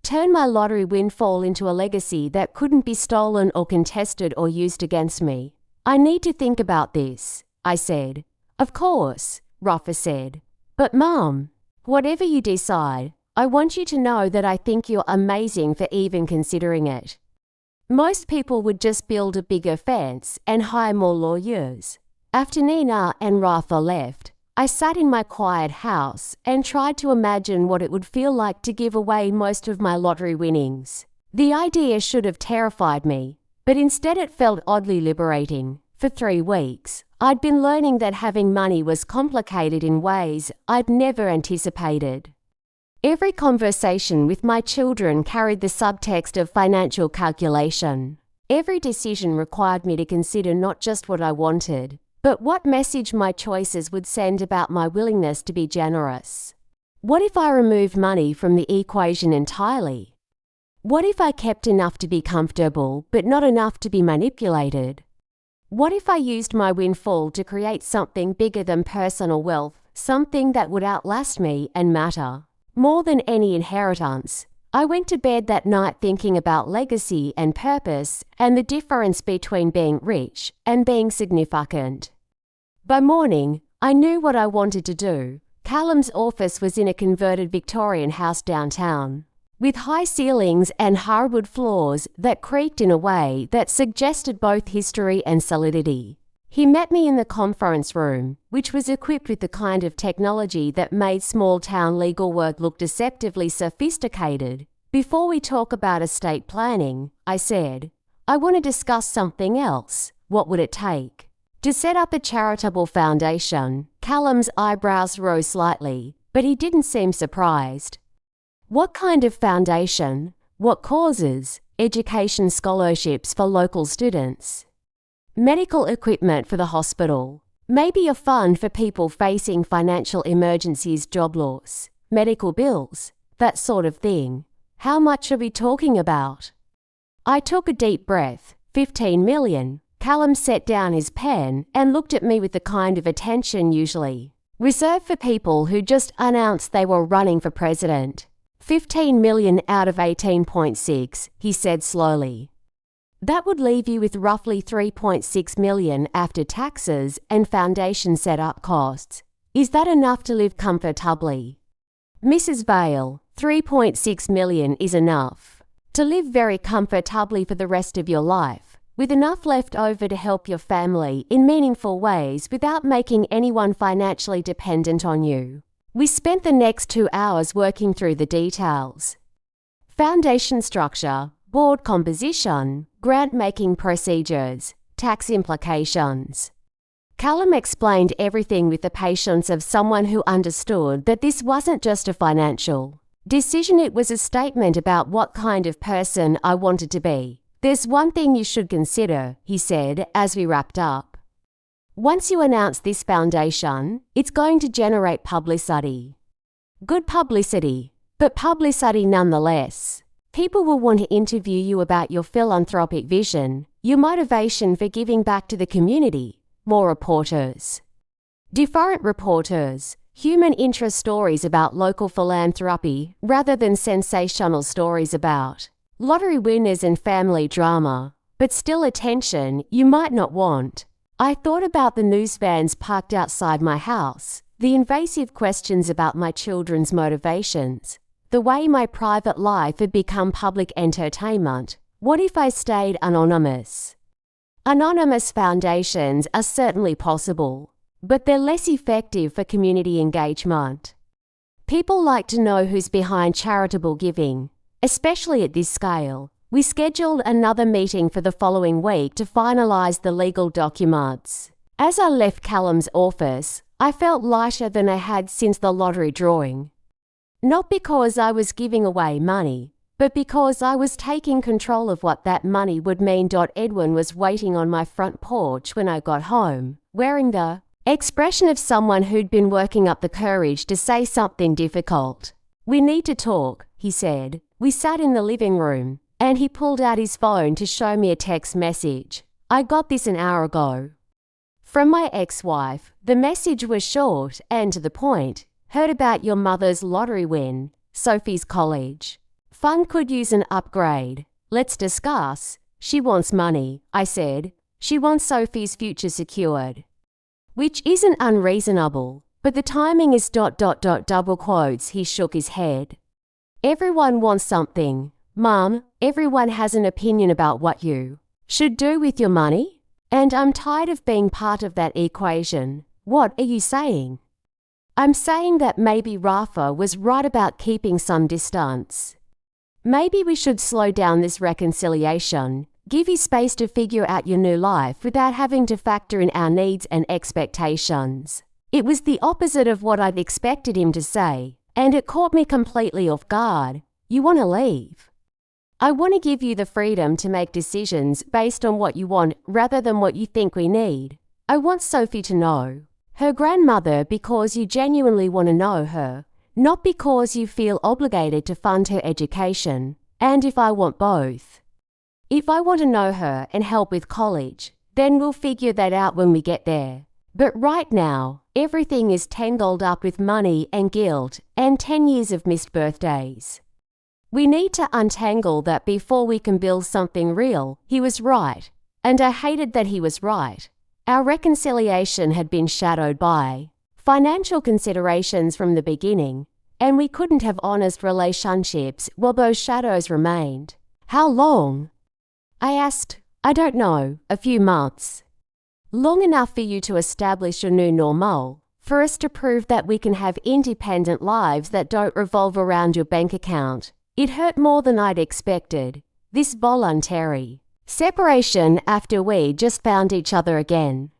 S1: Turn my lottery windfall into a legacy that couldn't be stolen or contested or used against me. "I need to think about this," I said. "Of course," Rafa said. "But Mum, whatever you decide, I want you to know that I think you're amazing for even considering it. Most people would just build a bigger fence and hire more lawyers." After Nina and Rafa left, I sat in my quiet house and tried to imagine what it would feel like to give away most of my lottery winnings. The idea should have terrified me, but instead it felt oddly liberating. For 3 weeks, I'd been learning that having money was complicated in ways I'd never anticipated. Every conversation with my children carried the subtext of financial calculation. Every decision required me to consider not just what I wanted, but what message my choices would send about my willingness to be generous. What if I removed money from the equation entirely? What if I kept enough to be comfortable, but not enough to be manipulated? What if I used my windfall to create something bigger than personal wealth, something that would outlast me and matter more than any inheritance? I went to bed that night thinking about legacy and purpose and the difference between being rich and being significant. By morning, I knew what I wanted to do. Callum's office was in a converted Victorian house downtown, with high ceilings and hardwood floors that creaked in a way that suggested both history and solidity. He met me in the conference room, which was equipped with the kind of technology that made small-town legal work look deceptively sophisticated. Before we talk about estate planning, I said, I want to discuss something else. What would it take? To set up a charitable foundation. Callum's eyebrows rose slightly, but he didn't seem surprised. What kind of foundation? What causes? Education scholarships for local students. Medical equipment for the hospital. Maybe a fund for people facing financial emergencies, job loss, medical bills, that sort of thing. How much are we talking about? I took a deep breath. 15 million. Callum set down his pen and looked at me with the kind of attention usually reserved for people who just announced they were running for president. 15 million out of 18.6, he said slowly. That would leave you with roughly 3.6 million after taxes and foundation setup costs. Is that enough to live comfortably? Mrs. Vale, 3.6 million is enough to live very comfortably for the rest of your life, with enough left over to help your family in meaningful ways without making anyone financially dependent on you. We spent the next 2 hours working through the details. Foundation structure, board composition, grant-making procedures, tax implications. Callum explained everything with the patience of someone who understood that this wasn't just a financial decision, it was a statement about what kind of person I wanted to be. There's one thing you should consider, he said as we wrapped up. Once you announce this foundation, it's going to generate publicity. Good publicity, but publicity nonetheless. People will want to interview you about your philanthropic vision, your motivation for giving back to the community. More reporters. Different reporters. Human interest stories about local philanthropy rather than sensational stories about lottery winners and family drama, but still attention you might not want. I thought about the news vans parked outside my house, the invasive questions about my children's motivations, the way my private life had become public entertainment. What if I stayed anonymous? Anonymous foundations are certainly possible, but they're less effective for community engagement. People like to know who's behind charitable giving, especially at this scale. We scheduled another meeting for the following week to finalise the legal documents. As I left Callum's office, I felt lighter than I had since the lottery drawing. Not because I was giving away money, but because I was taking control of what that money would mean. Edwin was waiting on my front porch when I got home, wearing the expression of someone who'd been working up the courage to say something difficult. We need to talk, he said. We sat in the living room, and he pulled out his phone to show me a text message. I got this an hour ago. From my ex-wife. The message was short and to the point. Heard about your mother's lottery win. Sophie's college fund could use an upgrade. Let's discuss. She wants money, I said. She wants Sophie's future secured. Which isn't unreasonable, but the timing is ... double quotes. He shook his head. Everyone wants something. Mum, everyone has an opinion about what you should do with your money, and I'm tired of being part of that equation. What are you saying? I'm saying that maybe Rafa was right about keeping some distance. Maybe we should slow down this reconciliation, give you space to figure out your new life without having to factor in our needs and expectations. It was the opposite of what I'd expected him to say, and it caught me completely off guard. You want to leave? I want to give you the freedom to make decisions based on what you want rather than what you think we need. I want Sophie to know her grandmother because you genuinely want to know her, not because you feel obligated to fund her education. And if I want both. If I want to know her and help with college, then we'll figure that out when we get there. But right now, everything is tangled up with money and guilt and 10 years of missed birthdays. We need to untangle that before we can build something real. He was right. And I hated that he was right. Our reconciliation had been shadowed by financial considerations from the beginning, and we couldn't have honest relationships while those shadows remained. How long? I asked. I don't know, a few months. Long enough for you to establish a new normal, for us to prove that we can have independent lives that don't revolve around your bank account. It hurt more than I'd expected, this voluntary separation after we just found each other again.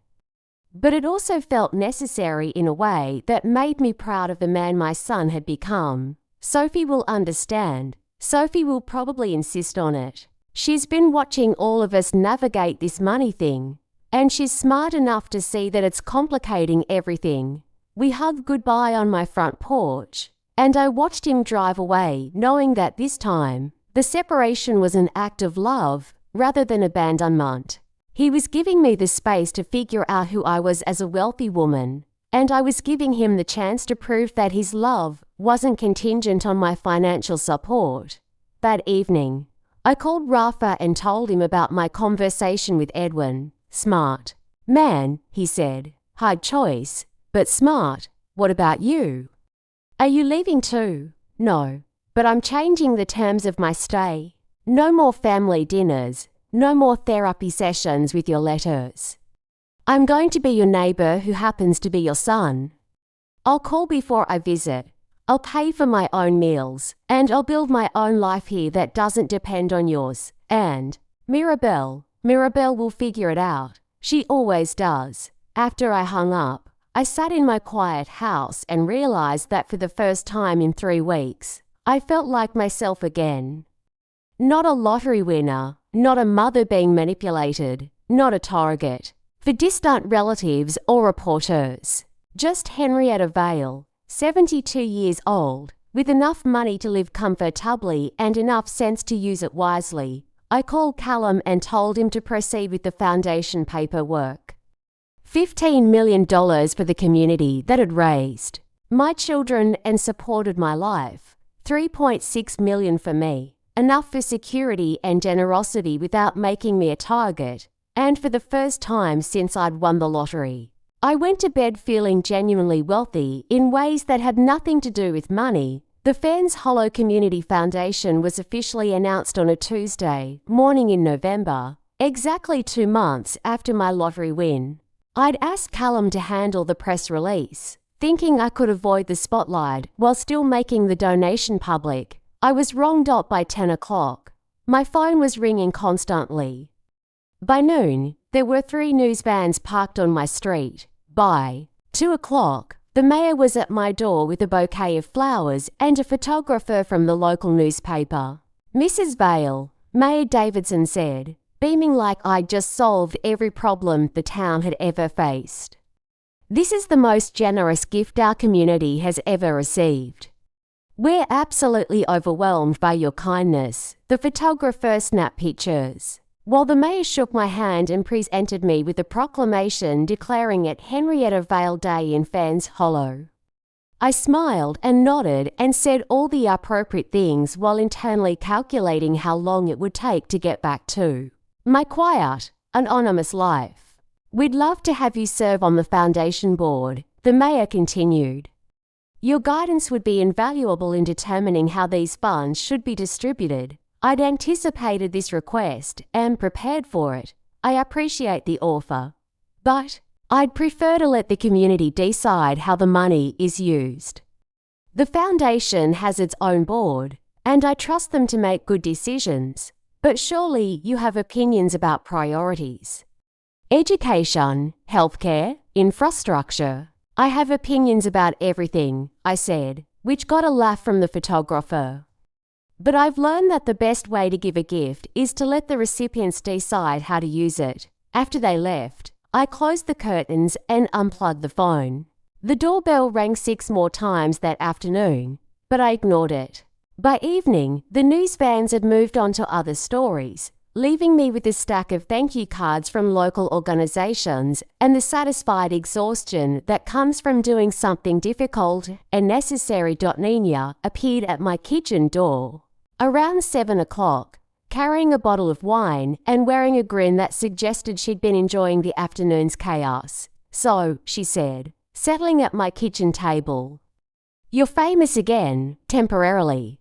S1: But it also felt necessary in a way that made me proud of the man my son had become. Sophie will understand. Sophie will probably insist on it. She's been watching all of us navigate this money thing, and she's smart enough to see that it's complicating everything. We hugged goodbye on my front porch, and I watched him drive away, knowing that this time, the separation was an act of love rather than abandonment. He was giving me the space to figure out who I was as a wealthy woman, and I was giving him the chance to prove that his love wasn't contingent on my financial support. That evening, I called Rafa and told him about my conversation with Edwin. Smart man, he said. Hard choice, but smart. What about you? Are you leaving too? No, but I'm changing the terms of my stay. No more family dinners. No more therapy sessions with your letters. I'm going to be your neighbour who happens to be your son. I'll call before I visit. I'll pay for my own meals, and I'll build my own life here that doesn't depend on yours. And Mirabelle will figure it out. She always does. After I hung up, I sat in my quiet house and realised that for the first time in 3 weeks, I felt like myself again. Not a lottery winner, not a mother being manipulated, not a target for distant relatives or reporters. Just Henrietta Vale, 72 years old, with enough money to live comfortably and enough sense to use it wisely. I called Callum and told him to proceed with the foundation paperwork. $15 million for the community that had raised my children and supported my life. $3.6 million for me. Enough for security and generosity without making me a target, and for the first time since I'd won the lottery. I went to bed feeling genuinely wealthy in ways that had nothing to do with money. The Fens Hollow Community Foundation was officially announced on a Tuesday morning in November, exactly 2 months after my lottery win. I'd asked Callum to handle the press release, thinking I could avoid the spotlight while still making the donation public. I was wronged up by 10 o'clock. My phone was ringing constantly. By noon, there were 3 news vans parked on my street. By 2 o'clock, the mayor was at my door with a bouquet of flowers and a photographer from the local newspaper. Mrs. Vale, Mayor Davidson said, beaming like I'd just solved every problem the town had ever faced. This is the most generous gift our community has ever received. We're absolutely overwhelmed by your kindness. The photographer snapped pictures, while the mayor shook my hand and presented me with a proclamation declaring it Henrietta Vale Day in Fens Hollow. I smiled and nodded and said all the appropriate things while internally calculating how long it would take to get back to my quiet, anonymous life. We'd love to have you serve on the foundation board, the mayor continued. Your guidance would be invaluable in determining how these funds should be distributed. I'd anticipated this request and prepared for it. I appreciate the offer, but I'd prefer to let the community decide how the money is used. The foundation has its own board, and I trust them to make good decisions, but surely you have opinions about priorities. Education, healthcare, infrastructure. I have opinions about everything, I said, which got a laugh from the photographer. But I've learned that the best way to give a gift is to let the recipients decide how to use it. After they left, I closed the curtains and unplugged the phone. The doorbell rang 6 more times that afternoon, but I ignored it. By evening, the news vans had moved on to other stories, leaving me with a stack of thank you cards from local organisations and the satisfied exhaustion that comes from doing something difficult and necessary. Nina appeared at my kitchen door. around 7 o'clock, carrying a bottle of wine and wearing a grin that suggested she'd been enjoying the afternoon's chaos. "So," she said, settling at my kitchen table, "you're famous again, temporarily.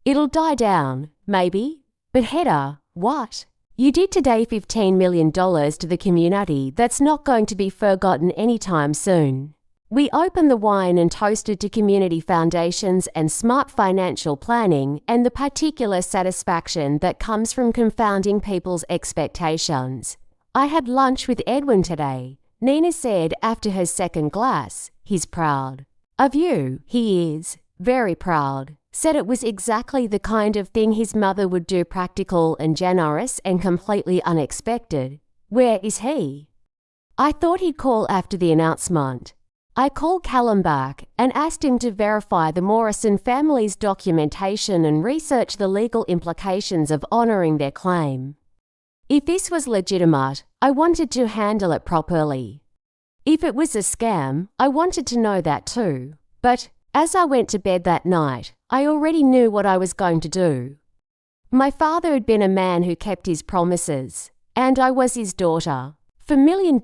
S1: It'll die down, maybe. But Hedda, what? You did today $15 million to the community that's not going to be forgotten anytime soon." We opened the wine and toasted to community foundations and smart financial planning and the particular satisfaction that comes from confounding people's expectations. "I had lunch with Edwin today," Nina said after her second glass. "He's proud of you." "He is very proud." Said it was exactly the kind of thing his mother would do, practical and generous and completely unexpected. "Where is he?" "I thought he'd call after the announcement." I called Callum back and asked him to verify the Morrison family's documentation and research the legal implications of honouring their claim. If this was legitimate, I wanted to handle it properly. If it was a scam, I wanted to know that too. But as I went to bed that night, I already knew what I was going to do. My father had been a man who kept his promises, and I was his daughter. $1 million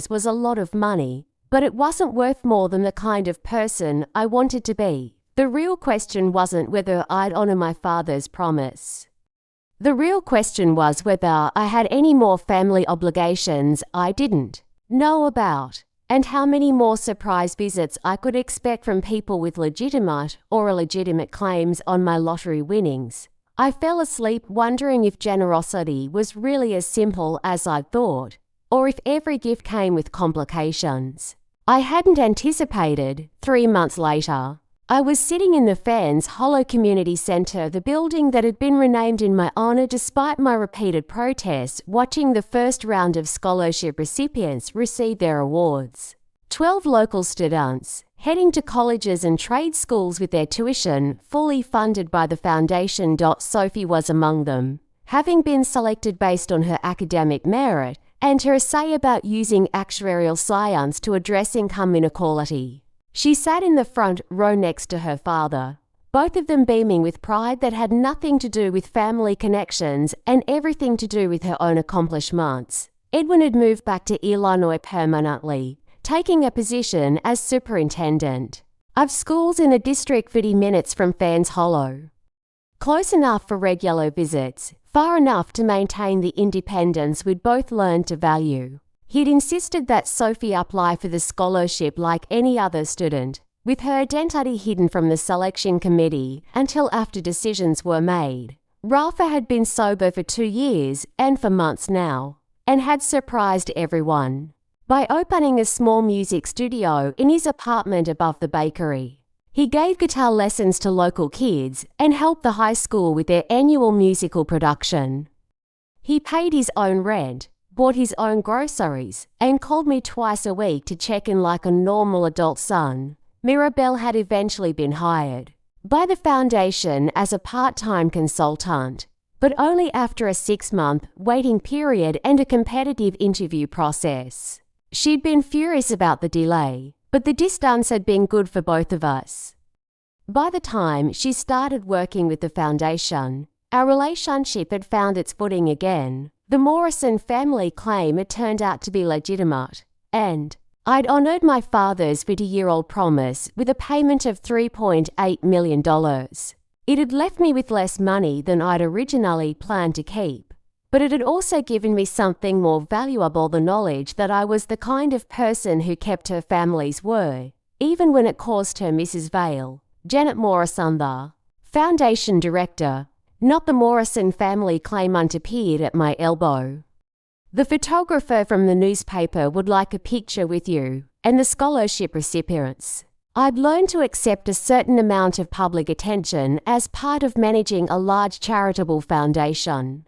S1: was a lot of money, but it wasn't worth more than the kind of person I wanted to be. The real question wasn't whether I'd honour my father's promise. The real question was whether I had any more family obligations I didn't know about, and how many more surprise visits I could expect from people with legitimate or illegitimate claims on my lottery winnings. I fell asleep wondering if generosity was really as simple as I'd thought, or if every gift came with complications. I hadn't anticipated, 3 months later, I was sitting in the Fans Hollow Community Centre, the building that had been renamed in my honour despite my repeated protests, watching the first round of scholarship recipients receive their awards. 12 local students, heading to colleges and trade schools with their tuition fully funded by the foundation. Sophie was among them, having been selected based on her academic merit and her essay about using actuarial science to address income inequality. She sat in the front row next to her father, both of them beaming with pride that had nothing to do with family connections and everything to do with her own accomplishments. Edwin had moved back to Illinois permanently, taking a position as superintendent of schools in a district 30 minutes from Fans Hollow. Close enough for regular visits, far enough to maintain the independence we'd both learned to value. He'd insisted that Sophie apply for the scholarship like any other student, with her identity hidden from the selection committee until after decisions were made. Rafa had been sober for 2 years and for months now, and had surprised everyone by opening a small music studio in his apartment above the bakery. He gave guitar lessons to local kids and helped the high school with their annual musical production. He paid his own rent, bought his own groceries, and called me twice a week to check in like a normal adult son. Mirabelle had eventually been hired by the foundation as a part-time consultant, but only after a 6-month waiting period and a competitive interview process. She'd been furious about the delay, but the distance had been good for both of us. By the time she started working with the foundation, our relationship had found its footing again. The Morrison family claim had turned out to be legitimate, and I'd honoured my father's 50-year-old promise with a payment of $3.8 million. It had left me with less money than I'd originally planned to keep, but it had also given me something more valuable, the knowledge that I was the kind of person who kept her family's word, even when it cost her. Mrs. Vale, Janet Morrison, the foundation director, not the Morrison family claimant, appeared at my elbow. "The photographer from the newspaper would like a picture with you and the scholarship recipients." I'd learned to accept a certain amount of public attention as part of managing a large charitable foundation.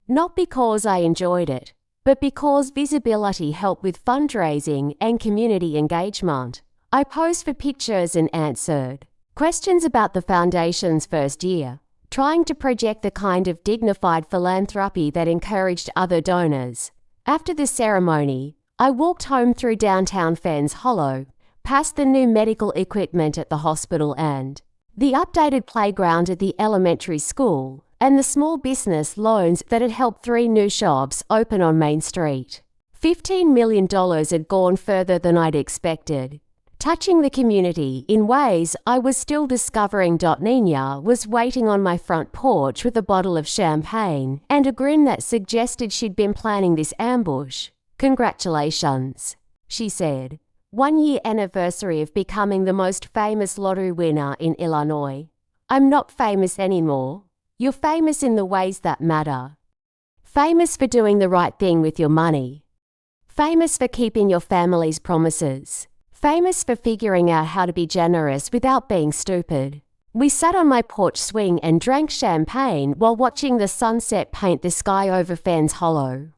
S1: Not because I enjoyed it, but because visibility helped with fundraising and community engagement. I posed for pictures and answered questions about the foundation's first year, trying to project the kind of dignified philanthropy that encouraged other donors. After the ceremony, I walked home through downtown Fans Hollow, past the new medical equipment at the hospital and the updated playground at the elementary school, and the small business loans that had helped 3 new shops open on Main Street. $15 million had gone further than I'd expected, touching the community in ways I was still discovering. Nina was waiting on my front porch with a bottle of champagne and a grin that suggested she'd been planning this ambush. "Congratulations," she said. "1-year anniversary of becoming the most famous lottery winner in Illinois." "I'm not famous anymore. You're famous in the ways that matter. Famous for doing the right thing with your money. Famous for keeping your family's promises. Famous for figuring out how to be generous without being stupid." We sat on my porch swing and drank champagne while watching the sunset paint the sky over Fens Hollow.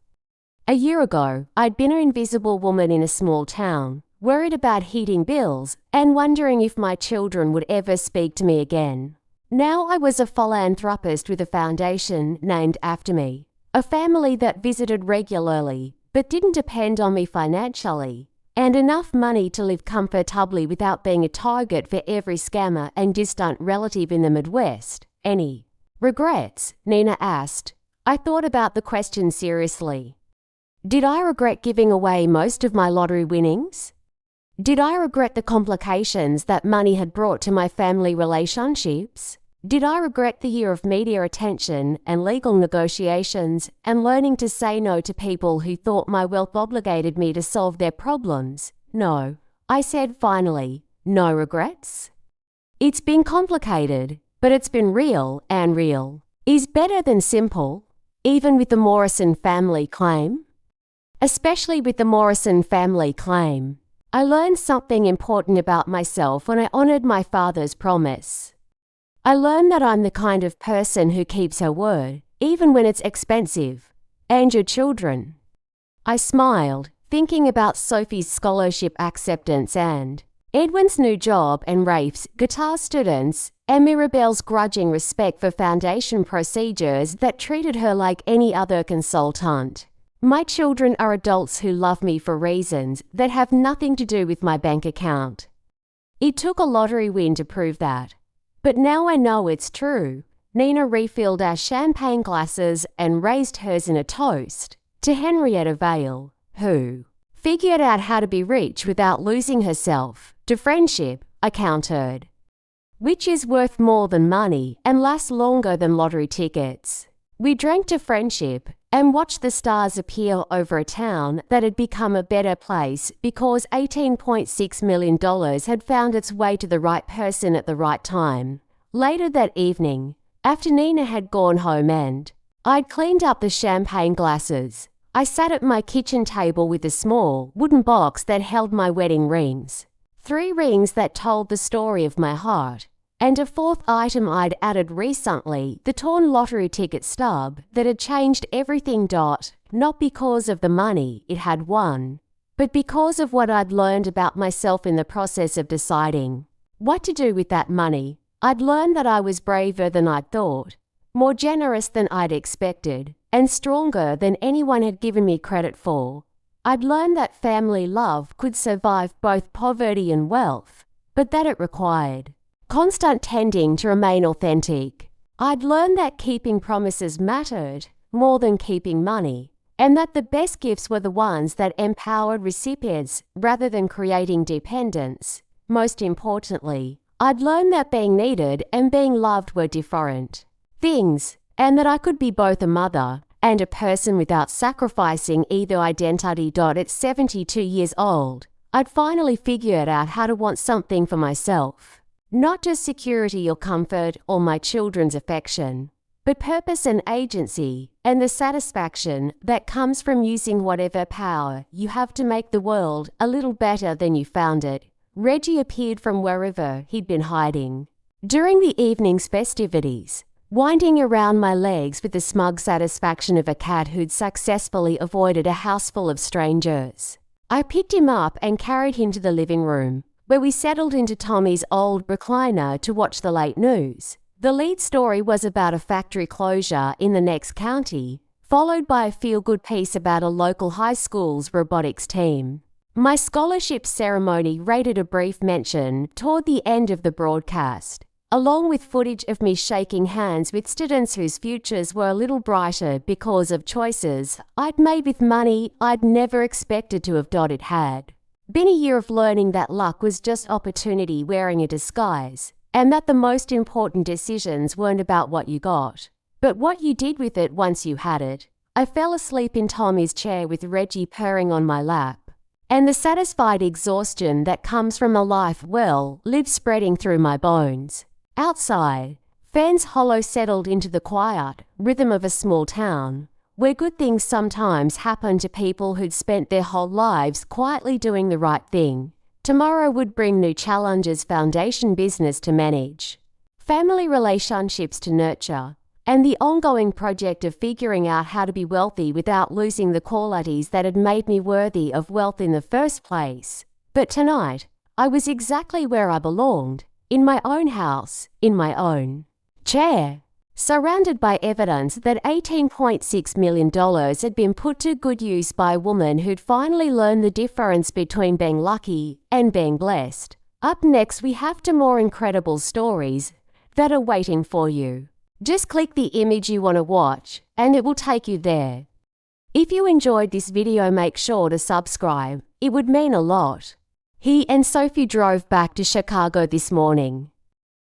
S1: A year ago, I'd been an invisible woman in a small town, worried about heating bills and wondering if my children would ever speak to me again. Now I was a philanthropist with a foundation named after me, a family that visited regularly but didn't depend on me financially, and enough money to live comfortably without being a target for every scammer and distant relative in the Midwest. "Any regrets?" Nina asked. I thought about the question seriously. Did I regret giving away most of my lottery winnings? Did I regret the complications that money had brought to my family relationships? Did I regret the year of media attention and legal negotiations and learning to say no to people who thought my wealth obligated me to solve their problems? No, I said finally. No regrets? It's been complicated, but it's been real, and real is better than simple, even with the Morrison family claim. Especially with the Morrison family claim. I learned something important about myself when I honored my father's promise. I learned that I'm the kind of person who keeps her word, even when it's expensive. "And your children?" I smiled, thinking about Sophie's scholarship acceptance and Edwin's new job and Rafe's guitar students and Mirabelle's grudging respect for foundation procedures that treated her like any other consultant. My children are adults who love me for reasons that have nothing to do with my bank account. It took a lottery win to prove that. But now I know it's true. Nina refilled our champagne glasses and raised hers in a toast to Henrietta Vale, who figured out how to be rich without losing herself, to friendship, I countered, which is worth more than money and lasts longer than lottery tickets. We drank to friendship and watched the stars appear over a town that had become a better place because $18.6 million had found its way to the right person at the right time. Later that evening, after Nina had gone home and I'd cleaned up the champagne glasses, I sat at my kitchen table with a small wooden box that held my wedding rings. 3 rings that told the story of my heart. And a 4th item I'd added recently, the torn lottery ticket stub that had changed everything. Not because of the money it had won, but because of what I'd learned about myself in the process of deciding what to do with that money. I'd learned that I was braver than I'd thought, more generous than I'd expected, and stronger than anyone had given me credit for. I'd learned that family love could survive both poverty and wealth, but that it required constant tending to remain authentic. I'd learned that keeping promises mattered more than keeping money, and that the best gifts were the ones that empowered recipients rather than creating dependence. Most importantly, I'd learned that being needed and being loved were different things, and that I could be both a mother and a person without sacrificing either identity. At 72 years old, I'd finally figured out how to want something for myself. Not just security or comfort or my children's affection, but purpose and agency and the satisfaction that comes from using whatever power you have to make the world a little better than you found it. Reggie appeared from wherever he'd been hiding during the evening's festivities, winding around my legs with the smug satisfaction of a cat who'd successfully avoided a house full of strangers. I picked him up and carried him to the living room, where we settled into Tommy's old recliner to watch the late news. The lead story was about a factory closure in the next county, followed by a feel-good piece about a local high school's robotics team. My scholarship ceremony rated a brief mention toward the end of the broadcast, along with footage of me shaking hands with students whose futures were a little brighter because of choices I'd made with money I'd never expected to have had. Been a year of learning that luck was just opportunity wearing a disguise, and that the most important decisions weren't about what you got, but what you did with it once you had it. I fell asleep in Tommy's chair with Reggie purring on my lap, and the satisfied exhaustion that comes from a life well lived spreading through my bones. Outside, fans hollow settled into the quiet rhythm of a small town, where good things sometimes happen to people who'd spent their whole lives quietly doing the right thing. Tomorrow would bring new challenges, foundation business to manage, family relationships to nurture, and the ongoing project of figuring out how to be wealthy without losing the qualities that had made me worthy of wealth in the first place. But tonight, I was exactly where I belonged, in my own house, in my own chair, surrounded by evidence that $18.6 million had been put to good use by a woman who'd finally learned the difference between being lucky and being blessed. Up next, we have two more incredible stories that are waiting for you. Just click the image you want to watch, and it will take you there. If you enjoyed this video, make sure to subscribe. It would mean a lot. He and Sophie drove back to Chicago this morning.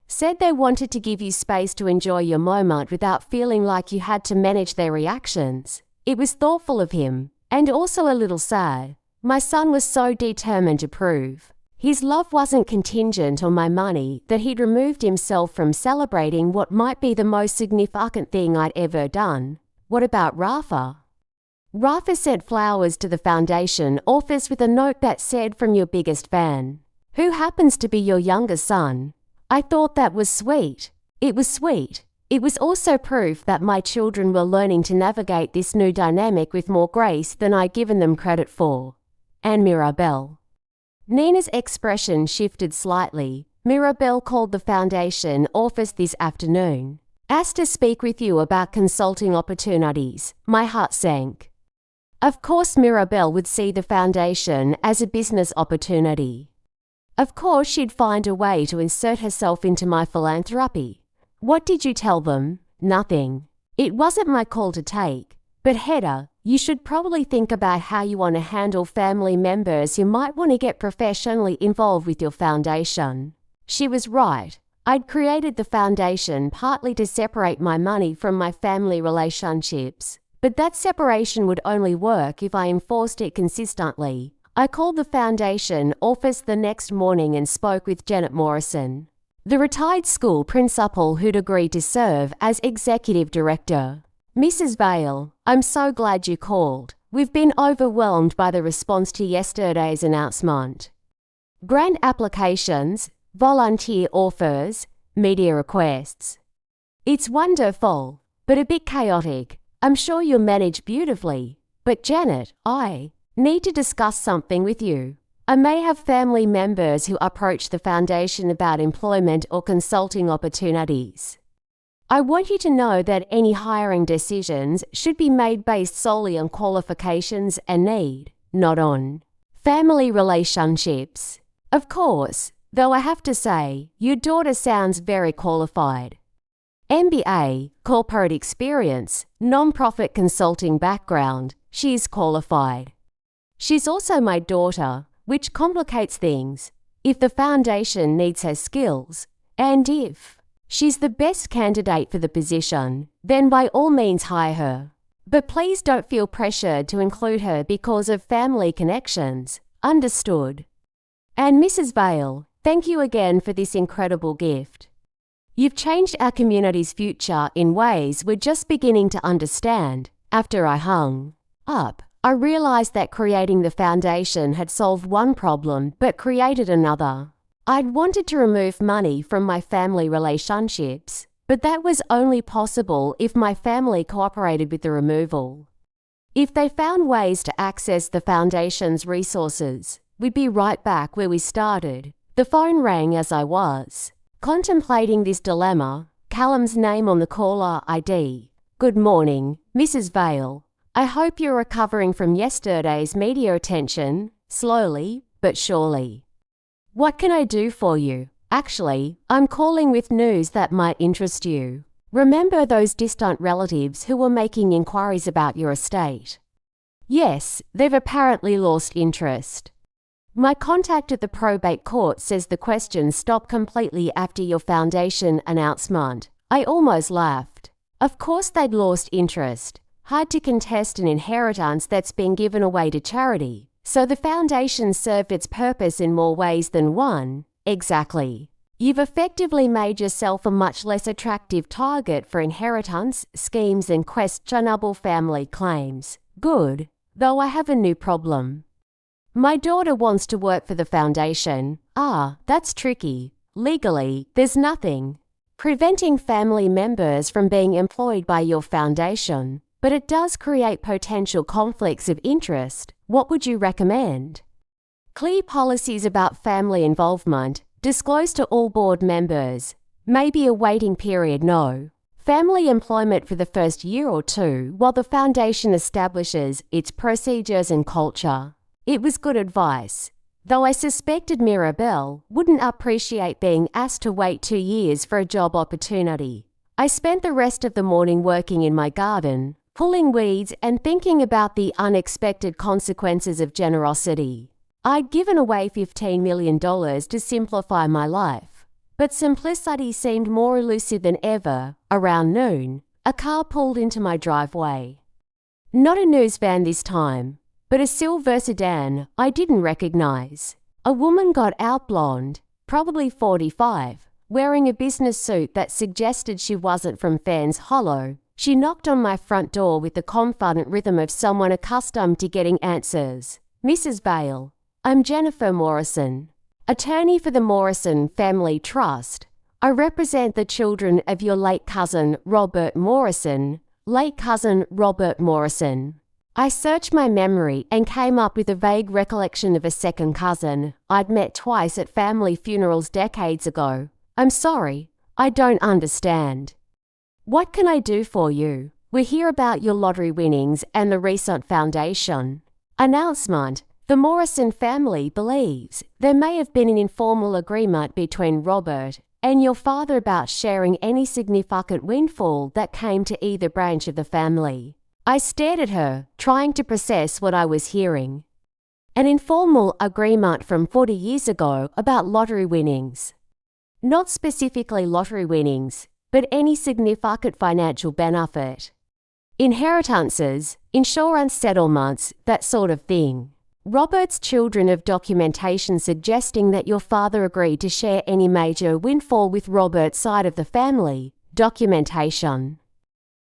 S1: Said they wanted to give you space to enjoy your moment without feeling like you had to manage their reactions. It was thoughtful of him, and also a little sad. My son was so determined to prove his love wasn't contingent on my money that he'd removed himself from celebrating what might be the most significant thing I'd ever done. What about Rafa? Rafa sent flowers to the foundation office with a note that said, "From your biggest fan, who happens to be your youngest son." I thought that was sweet. It was sweet. It was also proof that my children were learning to navigate this new dynamic with more grace than I'd given them credit for. And Mirabelle. Nina's expression shifted slightly. Mirabelle called the foundation office this afternoon. Asked to speak with you about consulting opportunities. My heart sank. Of course Mirabelle would see the foundation as a business opportunity. Of course she'd find a way to insert herself into my philanthropy. What did you tell them? Nothing. It wasn't my call to take. But Hedda, you should probably think about how you want to handle family members who might want to get professionally involved with your foundation. She was right. I'd created the foundation partly to separate my money from my family relationships. But that separation would only work if I enforced it consistently. I called the foundation office the next morning and spoke with Janet Morrison, the retired school principal who'd agreed to serve as executive director. "Mrs. Vale, I'm so glad you called. We've been overwhelmed by the response to yesterday's announcement. Grant applications, volunteer offers, media requests. It's wonderful, but a bit chaotic. I'm sure you'll manage beautifully. But Janet, I need to discuss something with you. I may have family members who approach the foundation about employment or consulting opportunities. I want you to know that any hiring decisions should be made based solely on qualifications and need, not on family relationships. Of course, though I have to say, your daughter sounds very qualified. MBA, corporate experience, non-profit consulting background, she's qualified. She's also my daughter, which complicates things. If the foundation needs her skills, and if she's the best candidate for the position, then by all means hire her. But please don't feel pressured to include her because of family connections. Understood? And Mrs. Vale, thank you again for this incredible gift. You've changed our community's future in ways we're just beginning to understand. After I hung up, I realized that creating the foundation had solved one problem but created another. I'd wanted to remove money from my family relationships, but that was only possible if my family cooperated with the removal. If they found ways to access the foundation's resources, we'd be right back where we started. The phone rang as I was contemplating this dilemma. Callum's name on the caller ID. "Good morning, Mrs. Vale. I hope you're recovering from yesterday's media attention, slowly but surely. What can I do for you? Actually, I'm calling with news that might interest you. Remember those distant relatives who were making inquiries about your estate? Yes, they've apparently lost interest. My contact at the probate court says the questions stopped completely after your foundation announcement. I almost laughed. Of course they'd lost interest. Hard to contest an inheritance that's been given away to charity. So the foundation served its purpose in more ways than one. Exactly. You've effectively made yourself a much less attractive target for inheritance schemes and questionable family claims. Good. Though I have a new problem. My daughter wants to work for the foundation. That's tricky. Legally, there's nothing preventing family members from being employed by your foundation, but it does create potential conflicts of interest. What would you recommend? Clear policies about family involvement, disclose to all board members. Maybe a waiting period, no. Family employment for the first year or two while the foundation establishes its procedures and culture. It was good advice, though I suspected Mirabelle wouldn't appreciate being asked to wait 2 years for a job opportunity. I spent the rest of the morning working in my garden, pulling weeds and thinking about the unexpected consequences of generosity. I'd given away $15 million to simplify my life, but simplicity seemed more elusive than ever. Around noon, a car pulled into my driveway. Not a news van this time, but a silver sedan I didn't recognize. A woman got out, blonde, probably 45, wearing a business suit that suggested she wasn't from Fans Hollow. She knocked on my front door with the confident rhythm of someone accustomed to getting answers. Mrs. Bale, I'm Jennifer Morrison, attorney for the Morrison Family Trust. I represent the children of your late cousin, Robert Morrison. Late cousin, Robert Morrison. I searched my memory and came up with a vague recollection of a second cousin I'd met twice at family funerals decades ago. I'm sorry, I don't understand. What can I do for you? We hear about your lottery winnings and the recent foundation announcement. The Morrison family believes there may have been an informal agreement between Robert and your father about sharing any significant windfall that came to either branch of the family. I stared at her, trying to process what I was hearing. An informal agreement from 40 years ago about lottery winnings. Not specifically lottery winnings, but any significant financial benefit. Inheritances, insurance settlements, that sort of thing. Robert's children have documentation suggesting that your father agreed to share any major windfall with Robert's side of the family. Documentation.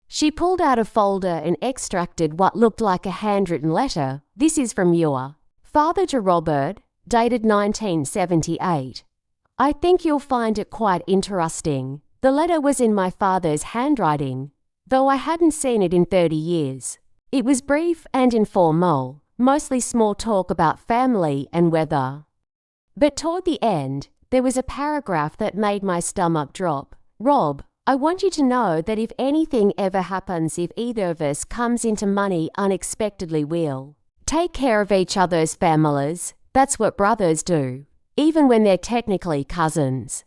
S1: She pulled out a folder and extracted what looked like a handwritten letter. This is from your father to Robert, dated 1978. I think you'll find it quite interesting. The letter was in my father's handwriting, though I hadn't seen it in 30 years. It was brief and informal, mostly small talk about family and weather. But toward the end, there was a paragraph that made my stomach drop. Rob, I want you to know that if anything ever happens, if either of us comes into money unexpectedly, we'll take care of each other's families. That's what brothers do, even when they're technically cousins.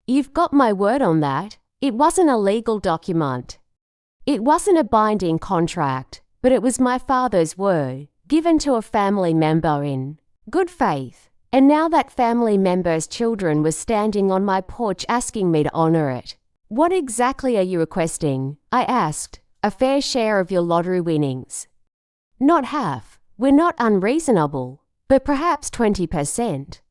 S1: You've got my word on that. It wasn't a legal document. It wasn't a binding contract, but it was my father's word, given to a family member in good faith. And now that family member's children were standing on my porch asking me to honor it. What exactly are you requesting? I asked. A fair share of your lottery winnings. Not half. We're not unreasonable, but perhaps 20%.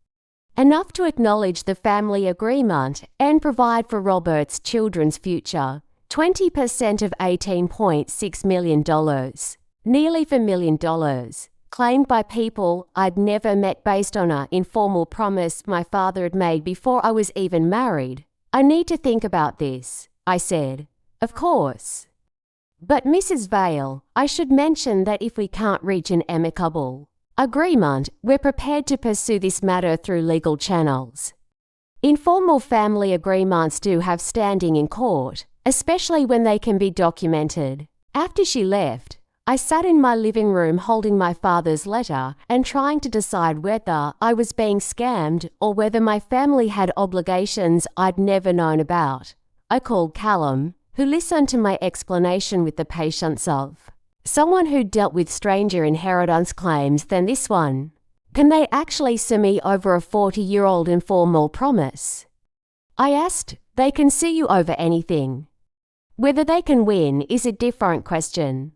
S1: Enough to acknowledge the family agreement and provide for Robert's children's future. 20% of $18.6 million. Nearly $1 million. Claimed by people I'd never met based on an informal promise my father had made before I was even married. I need to think about this, I said. Of course. But Mrs. Vale, I should mention that if we can't reach an amicable agreement, we're prepared to pursue this matter through legal channels. Informal family agreements do have standing in court, especially when they can be documented. After she left, I sat in my living room holding my father's letter and trying to decide whether I was being scammed or whether my family had obligations I'd never known about. I called Callum, who listened to my explanation with the patience of someone who dealt with stranger inheritance claims than this one. Can they actually sue me over a 40-year-old informal promise? I asked. They can sue you over anything. Whether they can win is a different question.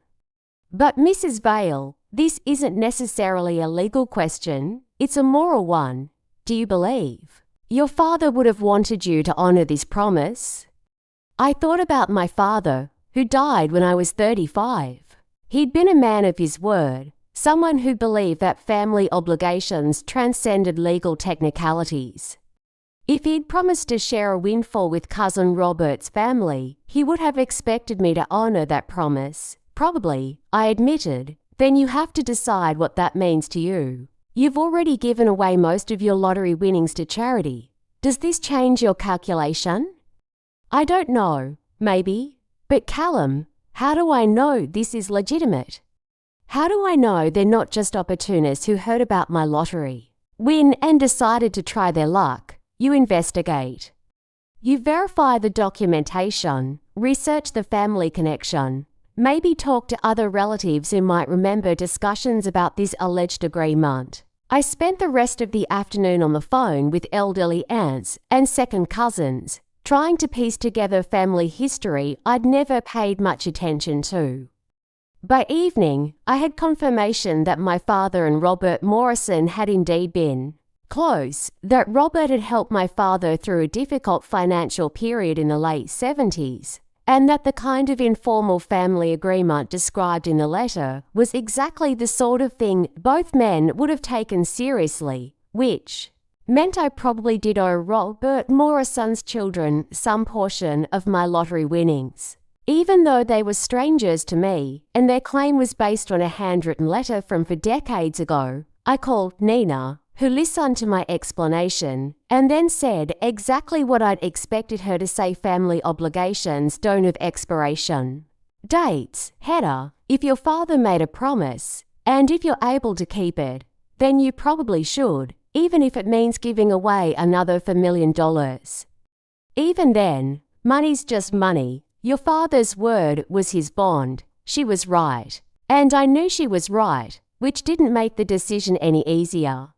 S1: But Mrs. Vale, this isn't necessarily a legal question, it's a moral one. Do you believe your father would have wanted you to honour this promise? I thought about my father, who died when I was 35. He'd been a man of his word, someone who believed that family obligations transcended legal technicalities. If he'd promised to share a windfall with cousin Robert's family, he would have expected me to honour that promise. Probably, I admitted. Then you have to decide what that means to you. You've already given away most of your lottery winnings to charity. Does this change your calculation? I don't know. Maybe. But Callum, how do I know this is legitimate? How do I know they're not just opportunists who heard about my lottery win and decided to try their luck? You investigate. You verify the documentation, research the family connection, maybe talk to other relatives who might remember discussions about this alleged agreement. I spent the rest of the afternoon on the phone with elderly aunts and second cousins, trying to piece together family history I'd never paid much attention to. By evening, I had confirmation that my father and Robert Morrison had indeed been close, that Robert had helped my father through a difficult financial period in the late 70s, and that the kind of informal family agreement described in the letter was exactly the sort of thing both men would have taken seriously, which meant I probably did owe Robert Morrison's children some portion of my lottery winnings. Even though they were strangers to me, and their claim was based on a handwritten letter from decades ago, I called Nina, who listened to my explanation, and then said exactly what I'd expected her to say: family obligations don't have expiration dates. Heather, if your father made a promise, and if you're able to keep it, then you probably should, even if it means giving away another $1 million. Even then, money's just money. Your father's word was his bond. She was right. And I knew she was right, which didn't make the decision any easier.